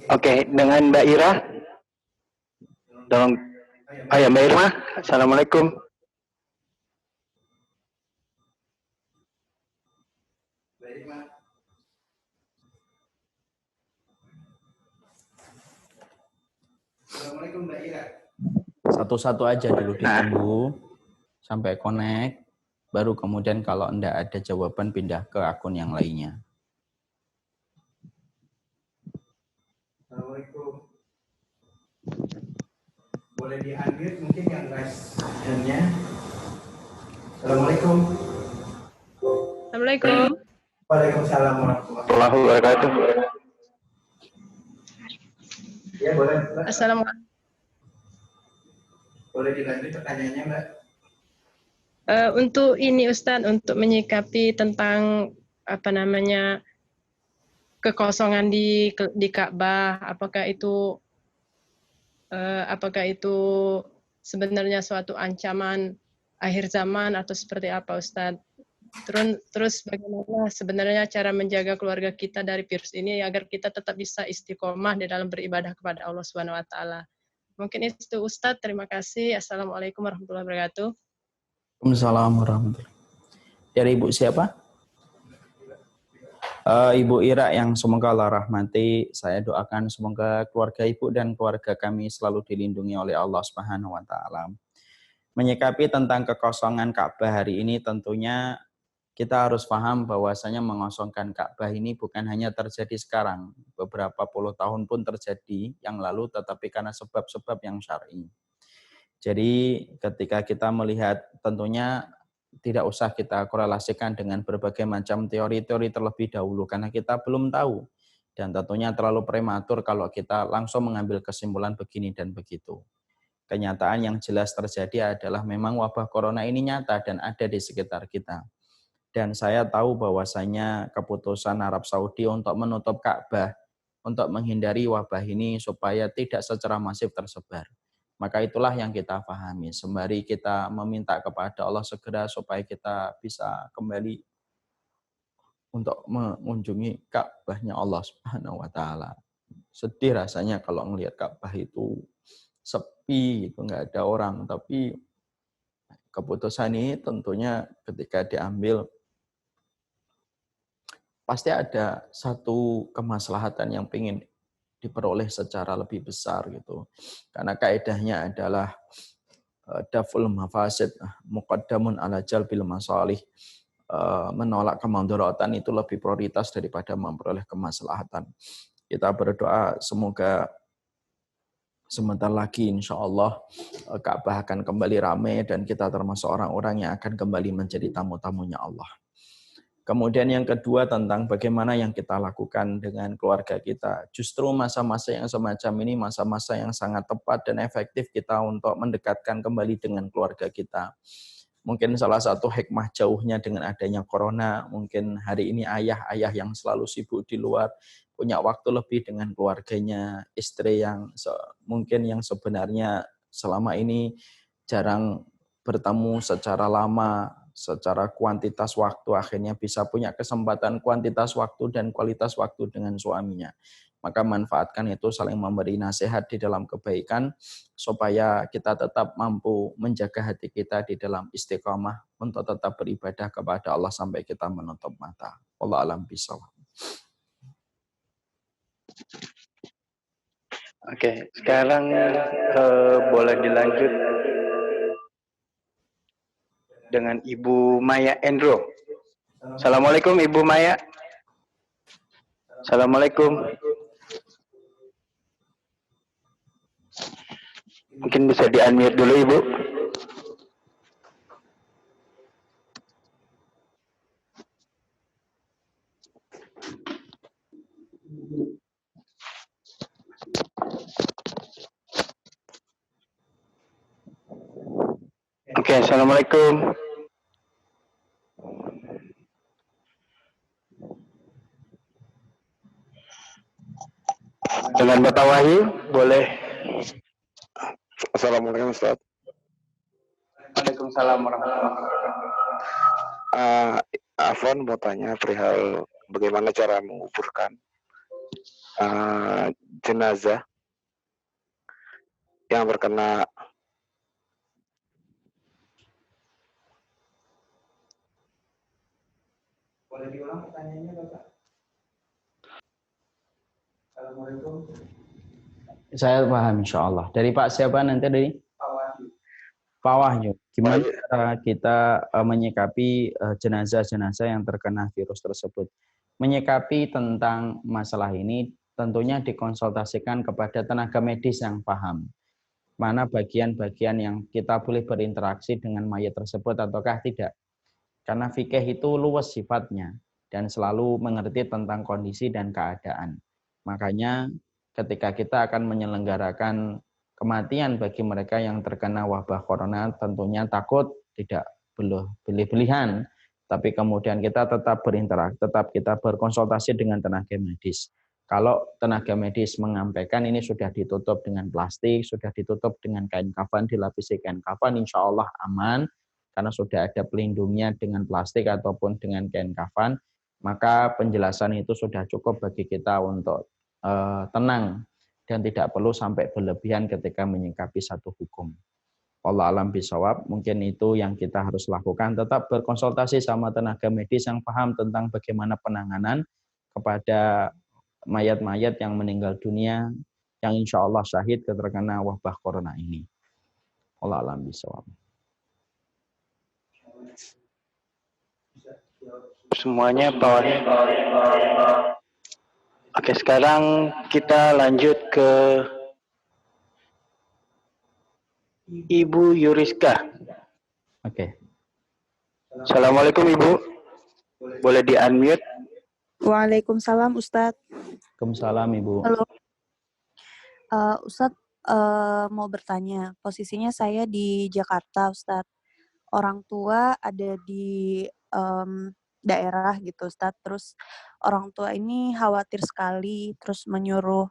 Oke, dengan Mbak Ira. Tolong. Ya Mbak Irma. Assalamualaikum. Assalamualaikum Mbak Ira. Satu-satu aja dulu ditunggu sampai connect, baru kemudian kalau enggak ada jawaban pindah ke akun yang lainnya. Assalamualaikum. Boleh di-unmute mungkin yang raise hand-nya. Assalamualaikum. Assalamualaikum. Waalaikumsalam warahmatullahi wabarakatuh. Ya, boleh. Assalamualaikum. Boleh dilanjut pertanyaannya, Mbak? Untuk ini Ustadz, untuk menyikapi tentang kekosongan di Ka'bah, apakah itu sebenarnya suatu ancaman akhir zaman atau seperti apa Ustadz? Terus bagaimana sebenarnya cara menjaga keluarga kita dari virus ini agar kita tetap bisa istiqomah di dalam beribadah kepada Allah Subhanahu wa taala. Mungkin itu Ustadz, terima kasih. Assalamualaikum warahmatullahi wabarakatuh. Waalaikumsalam warahmatullahi wabarakatuh. Dari Ibu siapa? Ibu Ira yang semoga Allah rahmati. Saya doakan semoga keluarga Ibu dan keluarga kami selalu dilindungi oleh Allah Subhanahu wa taala. Menyikapi tentang kekosongan Ka'bah hari ini, tentunya kita harus paham bahwasanya mengosongkan Ka'bah ini bukan hanya terjadi sekarang, beberapa puluh tahun pun terjadi yang lalu, tetapi karena sebab-sebab yang syar'i. Jadi ketika kita melihat, tentunya tidak usah kita korelasikan dengan berbagai macam teori-teori terlebih dahulu, karena kita belum tahu. Dan tentunya terlalu prematur kalau kita langsung mengambil kesimpulan begini dan begitu. Kenyataan yang jelas terjadi adalah memang wabah corona ini nyata dan ada di sekitar kita. Dan saya tahu bahwasanya keputusan Arab Saudi untuk menutup Ka'bah untuk menghindari wabah ini supaya tidak secara masif tersebar. Maka itulah yang kita pahami. Sembari kita meminta kepada Allah segera supaya kita bisa kembali untuk mengunjungi Ka'bahnya Allah Subhanahu wa taala. Sedih rasanya kalau melihat Ka'bah itu sepi gitu, nggak ada orang. Tapi keputusan ini tentunya ketika diambil pasti ada satu kemaslahatan yang ingin diperoleh secara lebih besar gitu. Karena kaidahnya adalah daful mafasid muqaddamun ala jalbil masalih. Menolak kemandaratan itu lebih prioritas daripada memperoleh kemaslahatan. Kita berdoa semoga sebentar lagi insya Allah Ka'bah akan kembali ramai dan kita termasuk orang-orang yang akan kembali menjadi tamu-tamunya Allah. Kemudian yang kedua tentang bagaimana yang kita lakukan dengan keluarga kita. Justru masa-masa yang semacam ini masa-masa yang sangat tepat dan efektif kita untuk mendekatkan kembali dengan keluarga kita. Mungkin salah satu hikmah jauhnya dengan adanya corona, mungkin hari ini ayah-ayah yang selalu sibuk di luar, punya waktu lebih dengan keluarganya, istri yang mungkin yang sebenarnya selama ini jarang bertemu secara lama, secara kuantitas waktu, akhirnya bisa punya kesempatan kuantitas waktu dan kualitas waktu dengan suaminya. Maka manfaatkan itu saling memberi nasihat di dalam kebaikan, supaya kita tetap mampu menjaga hati kita di dalam istiqamah untuk tetap beribadah kepada Allah sampai kita menutup mata. Wallahu a'lam bishawab. Oke, sekarang boleh dilanjut dengan Ibu Maya Endro. Assalamualaikum Ibu Maya. Assalamualaikum. Mungkin bisa di-unmute dulu Ibu. Oke, Assalamualaikum. Dengan Bapak Wahyu, boleh. Assalamualaikum Ustaz. Waalaikumsalam warahmatullahi wabarakatuh. Afwan mau tanya perihal bagaimana cara menguburkan jenazah yang terkena Boleh diulang pertanyaannya Bapak? Assalamualaikum. Saya paham insya Allah. Dari Pak siapa nanti dari? Pak Wahyu. Gimana cara kita menyikapi jenazah-jenazah yang terkena virus tersebut? Menyikapi tentang masalah ini tentunya dikonsultasikan kepada tenaga medis yang paham. Mana bagian-bagian yang kita boleh berinteraksi dengan mayat tersebut ataukah tidak. Karena fikih itu luas sifatnya dan selalu mengerti tentang kondisi dan keadaan. Makanya ketika kita akan menyelenggarakan kematian bagi mereka yang terkena wabah corona, tentunya takut tidak beli-belihan, tapi kemudian kita tetap berinteraksi, tetap kita berkonsultasi dengan tenaga medis. Kalau tenaga medis menyampaikan ini sudah ditutup dengan plastik, sudah ditutup dengan kain kafan, dilapisi kain kafan, insya Allah aman, karena sudah ada pelindungnya dengan plastik ataupun dengan kain kafan, maka penjelasan itu sudah cukup bagi kita untuk tenang dan tidak perlu sampai berlebihan ketika menyikapi satu hukum. Allah alam bisawab, mungkin itu yang kita harus lakukan, tetap berkonsultasi sama tenaga medis yang paham tentang bagaimana penanganan kepada mayat-mayat yang meninggal dunia, yang insya Allah syahid terkena wabah corona ini. Allah alam bisawab. Semuanya Pak Wahyu. Oke, sekarang kita lanjut ke Ibu Yuriska. Oke. Assalamualaikum Ibu. Boleh di-unmute? Waalaikumsalam Ustadz. Waalaikumsalam Ibu. Halo. Ustadz mau bertanya, posisinya saya di Jakarta Ustadz. Orang tua ada di daerah gitu Ustadz. Terus orang tua ini khawatir sekali, terus menyuruh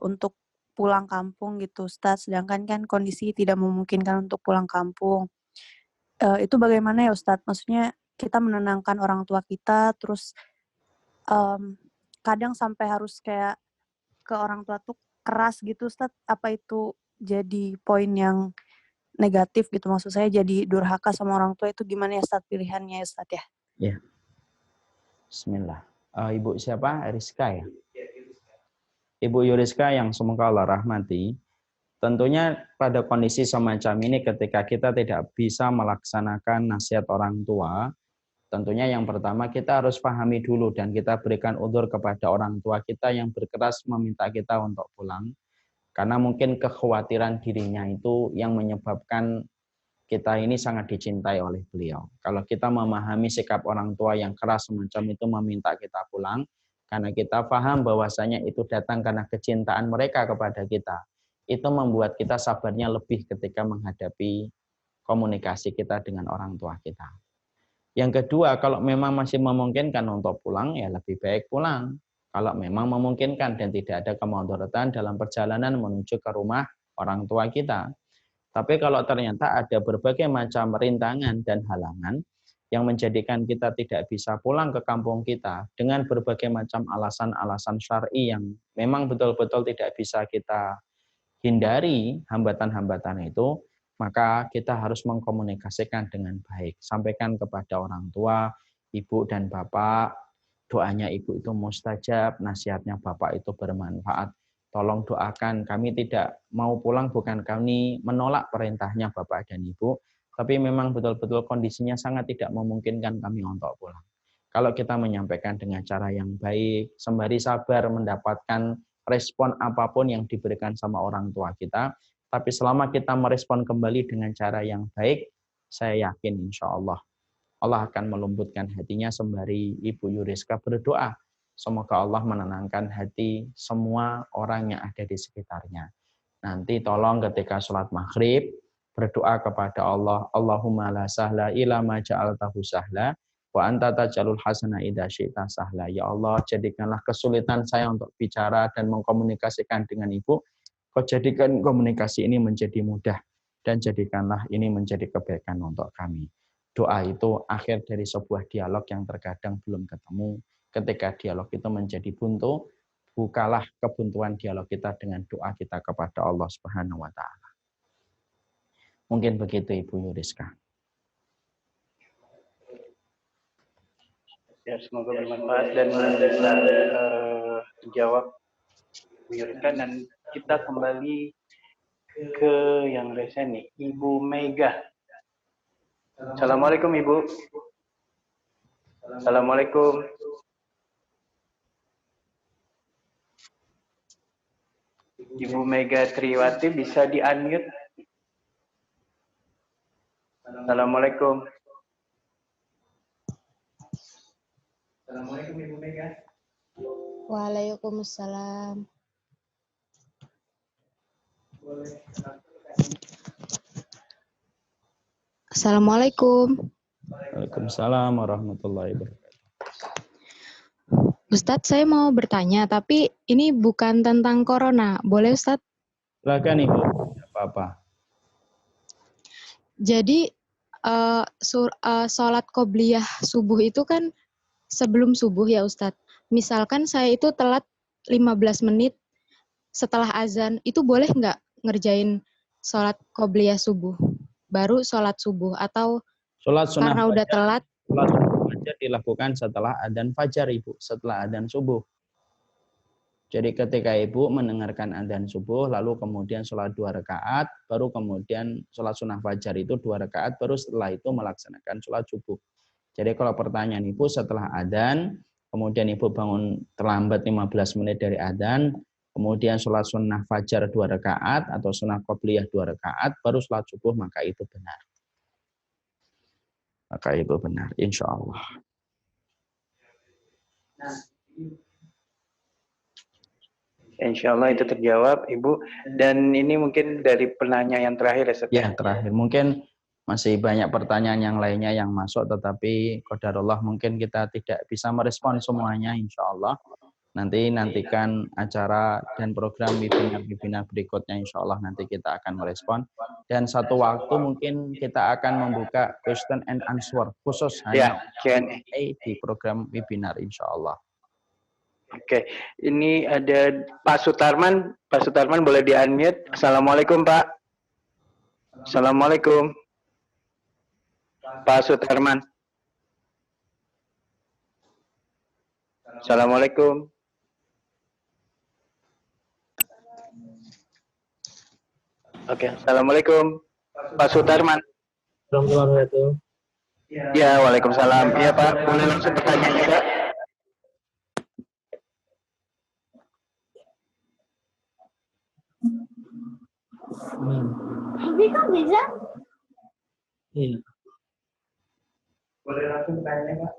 untuk pulang kampung gitu Ustadz, sedangkan kan kondisi tidak memungkinkan untuk pulang kampung. Itu bagaimana ya Ustadz? Maksudnya kita menenangkan orang tua kita, terus kadang sampai harus kayak ke orang tua tuh keras gitu Ustadz. Apa itu jadi poin yang negatif gitu? Maksud saya jadi durhaka sama orang tua itu gimana ya Ustadz pilihannya ya Ustadz ya? Ya. Bismillah. Ibu siapa? Rizka ya? Ibu Yuriska yang semoga Allah rahmati. Tentunya pada kondisi semacam ini ketika kita tidak bisa melaksanakan nasihat orang tua, tentunya yang pertama kita harus pahami dulu dan kita berikan udzur kepada orang tua kita yang berkeras meminta kita untuk pulang. Karena mungkin kekhawatiran dirinya itu yang menyebabkan kita ini sangat dicintai oleh beliau. Kalau kita memahami sikap orang tua yang keras semacam itu meminta kita pulang, karena kita paham bahwasanya itu datang karena kecintaan mereka kepada kita, itu membuat kita sabarnya lebih ketika menghadapi komunikasi kita dengan orang tua kita. Yang kedua, kalau memang masih memungkinkan untuk pulang, ya lebih baik pulang. Kalau memang memungkinkan dan tidak ada kemudaratan dalam perjalanan menuju ke rumah orang tua kita. Tapi kalau ternyata ada berbagai macam rintangan dan halangan yang menjadikan kita tidak bisa pulang ke kampung kita dengan berbagai macam alasan-alasan syar'i yang memang betul-betul tidak bisa kita hindari hambatan-hambatan itu, maka kita harus mengkomunikasikan dengan baik. Sampaikan kepada orang tua, ibu dan bapak, doanya ibu itu mustajab, nasihatnya bapak itu bermanfaat. Tolong doakan, kami tidak mau pulang, bukan kami menolak perintahnya bapak dan ibu, tapi memang betul-betul kondisinya sangat tidak memungkinkan kami untuk pulang. Kalau kita menyampaikan dengan cara yang baik, sembari sabar mendapatkan respon apapun yang diberikan sama orang tua kita, tapi selama kita merespon kembali dengan cara yang baik, saya yakin insya Allah akan melembutkan hatinya sembari Ibu Yuriska berdoa. Semoga Allah menenangkan hati semua orang yang ada di sekitarnya. Nanti tolong ketika sholat maghrib, berdoa kepada Allah, Allahumma la sahla ila ma ja'altahu sahla, wa anta taj'alul hasana idza syi'ta sahla. Ya Allah, jadikanlah kesulitan saya untuk bicara dan mengkomunikasikan dengan Ibu, Kau jadikan komunikasi ini menjadi mudah, dan jadikanlah ini menjadi kebaikan untuk kami. Doa itu akhir dari sebuah dialog yang terkadang belum ketemu. Ketika dialog itu menjadi buntu, bukalah kebuntuan dialog kita dengan doa kita kepada Allah Subhanahu wa taala. Mungkin begitu Ibu Yuriska. Ya, semoga bermanfaat dan dijawab Ibu Yuriska, dan kita kembali ke yang biasa nih, Ibu Mega. Assalamualaikum Ibu. Assalamualaikum. Ibu Mega Triwati bisa di-unmute. Assalamualaikum. Assalamualaikum Ibu Mega. Waalaikumsalam. Assalamualaikum. Waalaikumsalam warahmatullahi wabarakatuh. Ustadz, saya mau bertanya, tapi ini bukan tentang corona. Boleh Ustadz? Silakan Ibu, tidak apa-apa. Jadi, sholat qobliyah subuh itu kan sebelum subuh ya Ustadz. Misalkan saya itu telat 15 menit setelah azan, itu boleh nggak ngerjain sholat qobliyah subuh? Baru sholat subuh, atau Sholat sunnah karena udah telat? Sholat sunnah fajar dilakukan setelah adzan fajar Ibu, setelah adzan subuh. Jadi ketika Ibu mendengarkan adzan subuh, lalu kemudian sholat 2 rakaat, baru kemudian sholat sunnah fajar itu 2 rakaat, baru setelah itu melaksanakan sholat subuh. Jadi kalau pertanyaan Ibu setelah adzan, kemudian Ibu bangun terlambat 15 menit dari adzan, kemudian sholat sunnah fajar 2 rakaat atau sunnah qobliyah 2 rakaat, baru sholat subuh, maka itu benar. Maka itu benar, insya Allah. Insya Allah itu terjawab Ibu. Dan ini mungkin dari penanya yang terakhir ya Ustaz. Ya, terakhir. Mungkin masih banyak pertanyaan yang lainnya yang masuk, tetapi qadarullah mungkin kita tidak bisa merespon semuanya insya Allah. Nanti nantikan acara dan program webinar-webinar berikutnya, insya Allah nanti kita akan merespon. Dan satu waktu mungkin kita akan membuka question and answer khusus hanya Q&A. di program webinar, insya Allah. Oke, ini ada Pak Sutarman. Pak Sutarman boleh di-unmute. Assalamualaikum Pak. Assalamualaikum. Pak Sutarman. Assalamualaikum. Oke, Assalamualaikum. Pak Sutarman. Assalamualaikum. Ya, Waalaikumsalam. Ya Pak, boleh langsung pertanyaannya Pak? Bisa? Iya. Boleh langsung pertanyaannya Pak?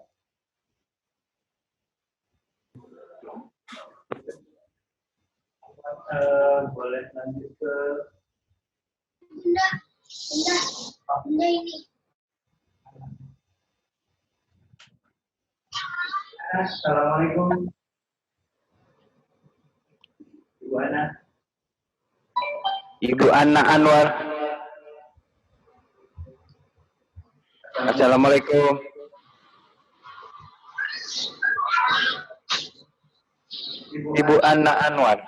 Boleh lanjut ke Bunda ini. Assalamualaikum. Ibu Ana. Ibu Ana Anwar. Assalamualaikum. Ibu Ana Anwar.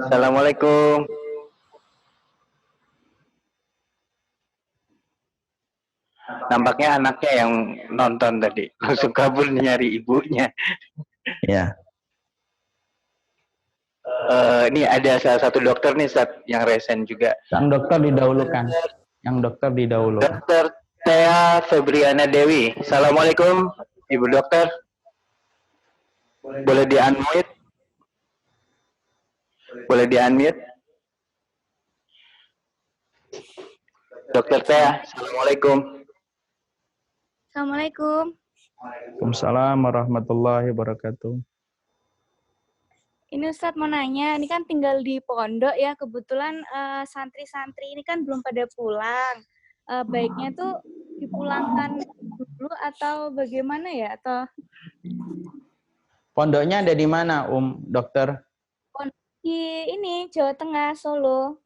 Assalamualaikum. Nampaknya anaknya yang nonton tadi langsung kabur nyari ibunya. Ya. Ini ada salah satu dokter nih Ustaz, yang resen juga. Sang dokter didahulukan. Yang dokter didahulukan. Dokter Thea Febriana Dewi. Assalamualaikum, Ibu Dokter. Boleh di-unmute? Boleh di-unmute? Dokter Thea, Assalamualaikum. Assalamualaikum. Waalaikumsalam warahmatullahi wabarakatuh. Ini Ustadz mau nanya, ini kan tinggal di pondok ya, kebetulan santri-santri ini kan belum pada pulang. Baiknya tuh dipulangkan dulu atau bagaimana ya? Atau Pondoknya ada di mana, Dokter? di ini Jawa Tengah, Solo.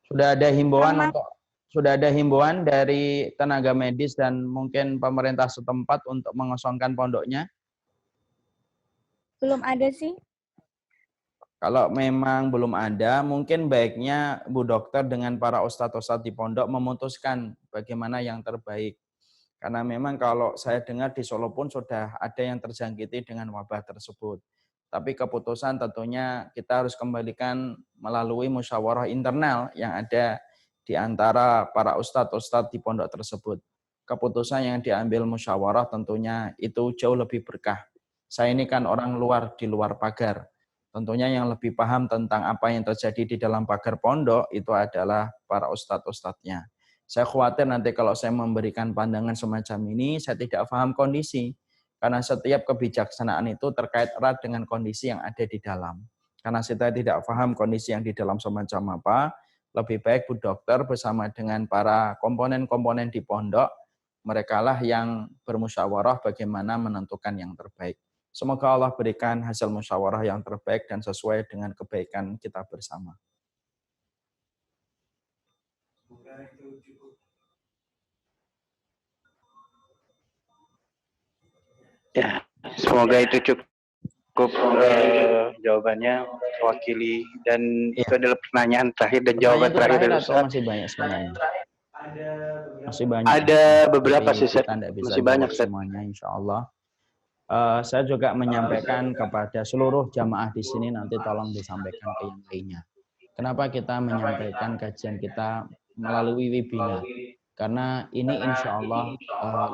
Sudah ada himbauan Sama. sudah ada himbauan dari tenaga medis dan mungkin pemerintah setempat untuk mengosongkan pondoknya? Belum ada sih. Kalau memang belum ada, mungkin baiknya Bu Dokter dengan para ustadz-ustadz di pondok memutuskan bagaimana yang terbaik. Karena memang kalau saya dengar di Solo pun sudah ada yang terjangkiti dengan wabah tersebut. Tapi keputusan tentunya kita harus kembalikan melalui musyawarah internal yang ada di antara para ustadz-ustadz di pondok tersebut. Keputusan yang diambil musyawarah tentunya itu jauh lebih berkah. Saya ini kan orang luar, di luar pagar. Tentunya yang lebih paham tentang apa yang terjadi di dalam pagar pondok itu adalah para ustadz-ustadznya. Saya khawatir nanti kalau saya memberikan pandangan semacam ini, saya tidak paham kondisi. Karena setiap kebijaksanaan itu terkait erat dengan kondisi yang ada di dalam. Karena saya tidak paham kondisi yang di dalam semacam apa, lebih baik Bu Dokter bersama dengan para komponen-komponen di pondok, merekalah yang bermusyawarah bagaimana menentukan yang terbaik. Semoga Allah berikan hasil musyawarah yang terbaik dan sesuai dengan kebaikan kita bersama. Ya, semoga itu cukup jawabannya mewakili, dan itu adalah pertanyaan terakhir dan jawaban terakhir dari Ustaz. Masih banyak sebenarnya. Masih banyak. Ada beberapa sih, masih banyak semuanya, insya Allah. Saya juga menyampaikan kepada seluruh jamaah di sini, nanti tolong disampaikan ke yang lainnya. Kenapa kita menyampaikan kajian kita melalui webinar? Karena ini insya Allah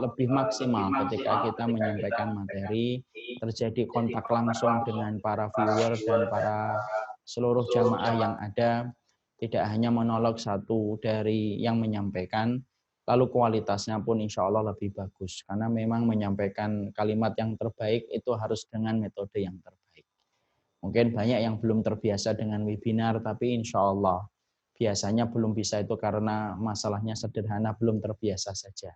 lebih maksimal ketika kita menyampaikan materi, terjadi kontak langsung dengan para viewer dan para seluruh jamaah yang ada, tidak hanya monolog satu dari yang menyampaikan, lalu kualitasnya pun insya Allah lebih bagus. Karena memang menyampaikan kalimat yang terbaik itu harus dengan metode yang terbaik. Mungkin banyak yang belum terbiasa dengan webinar, tapi insya Allah biasanya belum bisa itu karena masalahnya sederhana, belum terbiasa saja.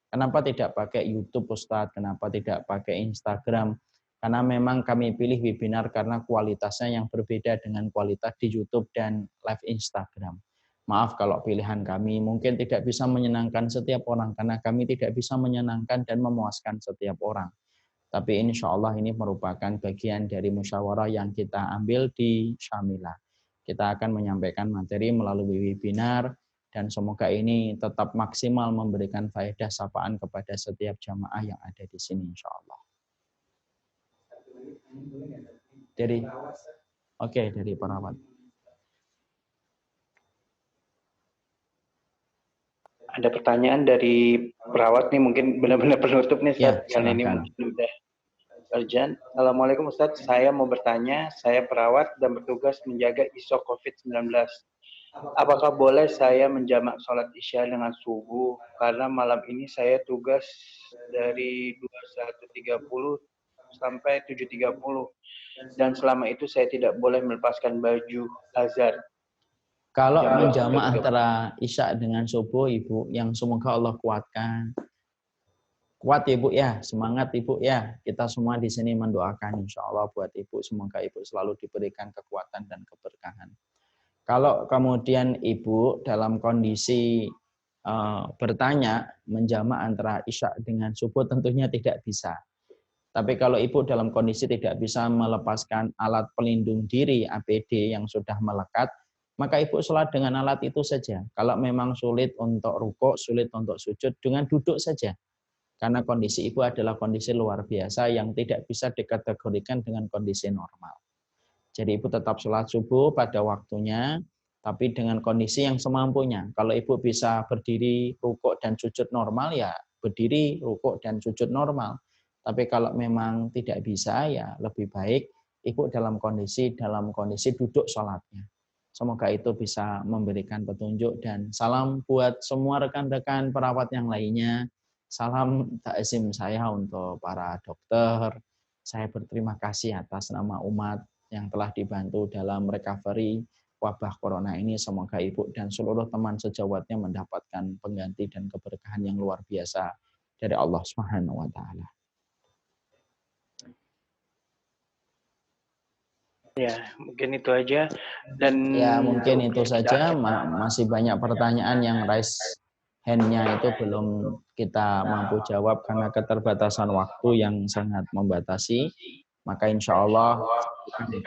Kenapa tidak pakai YouTube Ustadz? Kenapa tidak pakai Instagram? Karena memang kami pilih webinar karena kualitasnya yang berbeda dengan kualitas di YouTube dan live Instagram. Maaf kalau pilihan kami mungkin tidak bisa menyenangkan setiap orang, karena kami tidak bisa menyenangkan dan memuaskan setiap orang. Tapi insya Allah ini merupakan bagian dari musyawarah yang kita ambil di Syamilah. Kita akan menyampaikan materi melalui webinar, dan semoga ini tetap maksimal memberikan faedah sapaan kepada setiap jamaah yang ada di sini insya Allah. Dari perawat. Ada pertanyaan dari perawat nih, mungkin benar-benar penutup nih Ustaz. Ya, Kali ini mungkin udah urgent. Assalamualaikum Ustaz, saya mau bertanya, saya perawat dan bertugas menjaga ISO COVID-19. Apakah boleh saya menjamak sholat isya dengan subuh? Karena malam ini saya tugas dari 21.30 sampai 7.30. Dan selama itu saya tidak boleh melepaskan baju azhar. Kalau menjamak antara isya dengan subuh, Ibu, yang semoga Allah kuatkan. Kuat ya Ibu ya, semangat Ibu ya. Kita semua di sini mendoakan insya Allah buat Ibu, semoga Ibu selalu diberikan kekuatan dan keberkahan. Kalau kemudian Ibu dalam kondisi bertanya menjamak antara isya dengan subuh, tentunya tidak bisa. Tapi kalau Ibu dalam kondisi tidak bisa melepaskan alat pelindung diri APD yang sudah melekat, maka Ibu sholat dengan alat itu saja. Kalau memang sulit untuk rukuk, sulit untuk sujud, dengan duduk saja. Karena kondisi Ibu adalah kondisi luar biasa yang tidak bisa dikategorikan dengan kondisi normal. Jadi Ibu tetap sholat subuh pada waktunya, tapi dengan kondisi yang semampunya. Kalau Ibu bisa berdiri, rukuk, dan sujud normal, ya berdiri, rukuk, dan sujud normal. Tapi kalau memang tidak bisa, ya lebih baik Ibu dalam kondisi duduk sholatnya. Semoga itu bisa memberikan petunjuk, dan salam buat semua rekan-rekan perawat yang lainnya. Salam takzim saya untuk para dokter. Saya berterima kasih atas nama umat yang telah dibantu dalam recovery wabah corona ini. Semoga Ibu dan seluruh teman sejawatnya mendapatkan pengganti dan keberkahan yang luar biasa dari Allah Subhanahu wa taala. Ya, mungkin itu aja. Dan ya mungkin itu saja. Masih banyak pertanyaan yang raise hand-nya itu belum kita mampu jawab karena keterbatasan waktu yang sangat membatasi. Maka insya Allah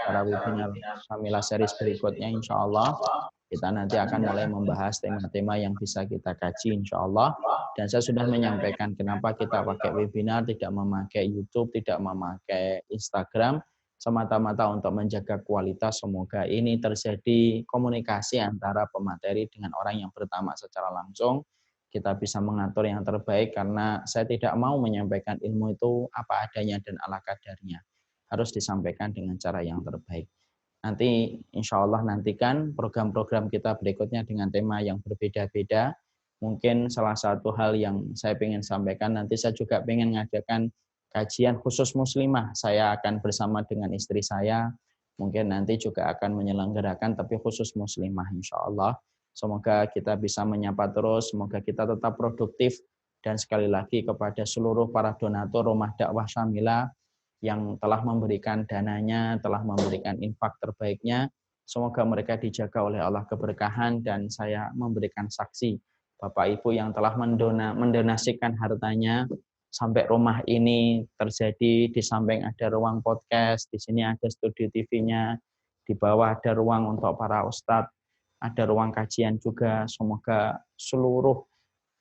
pada webinar Syamilah series berikutnya insya Allah kita nanti akan mulai membahas tema-tema yang bisa kita kaji insya Allah. Dan saya sudah menyampaikan kenapa kita pakai webinar, tidak memakai YouTube, tidak memakai Instagram, semata-mata untuk menjaga kualitas. Semoga ini terjadi komunikasi antara pemateri dengan orang yang bertamak secara langsung. Kita bisa mengatur yang terbaik, karena saya tidak mau menyampaikan ilmu itu apa adanya dan ala kadarnya. Harus disampaikan dengan cara yang terbaik. Nanti insya Allah nantikan program-program kita berikutnya dengan tema yang berbeda-beda. Mungkin salah satu hal yang saya ingin sampaikan, nanti saya juga ingin mengadakan kajian khusus muslimah. Saya akan bersama dengan istri saya, mungkin nanti juga akan menyelenggarakan, tapi khusus muslimah insya Allah. Semoga kita bisa menyapa terus, semoga kita tetap produktif. Dan sekali lagi kepada seluruh para donatur Rumah Dakwah Syamilah yang telah memberikan dananya, telah memberikan infak terbaiknya, semoga mereka dijaga oleh Allah keberkahan. Dan saya memberikan saksi Bapak Ibu yang telah mendonasikan hartanya sampai rumah ini terjadi. Di samping ada ruang podcast, di sini ada studio TV-nya, di bawah ada ruang untuk para ustadz, ada ruang kajian juga. Semoga seluruh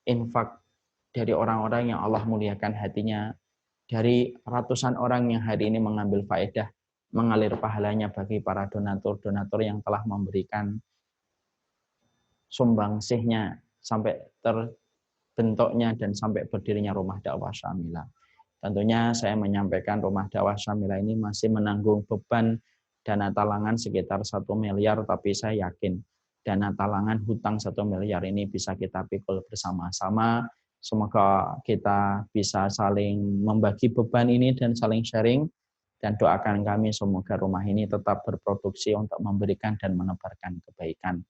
infak dari orang-orang yang Allah muliakan hatinya, dari ratusan orang yang hari ini mengambil faedah, mengalir pahalanya bagi para donatur-donatur yang telah memberikan sumbangsihnya sampai terbentuknya dan sampai berdirinya Rumah Dakwah Syamilah. Tentunya saya menyampaikan Rumah Dakwah Syamilah ini masih menanggung beban dana talangan sekitar 1 miliar, tapi saya yakin dana talangan hutang 1 miliar ini bisa kita pikul bersama-sama. Semoga kita bisa saling membagi beban ini dan saling sharing, dan doakan kami semoga rumah ini tetap berproduksi untuk memberikan dan menebarkan kebaikan,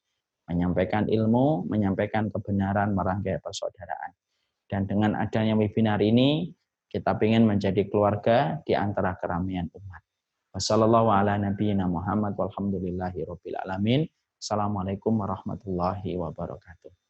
menyampaikan ilmu, menyampaikan kebenaran, merangkai persaudaraan. Dan dengan adanya webinar ini, Kita ingin menjadi keluarga di antara keramaian umat. Wassallallahu ala nabiyyina Muhammad walhamdulillahi rabbil alamin. Assalamualaikum warahmatullahi wabarakatuh.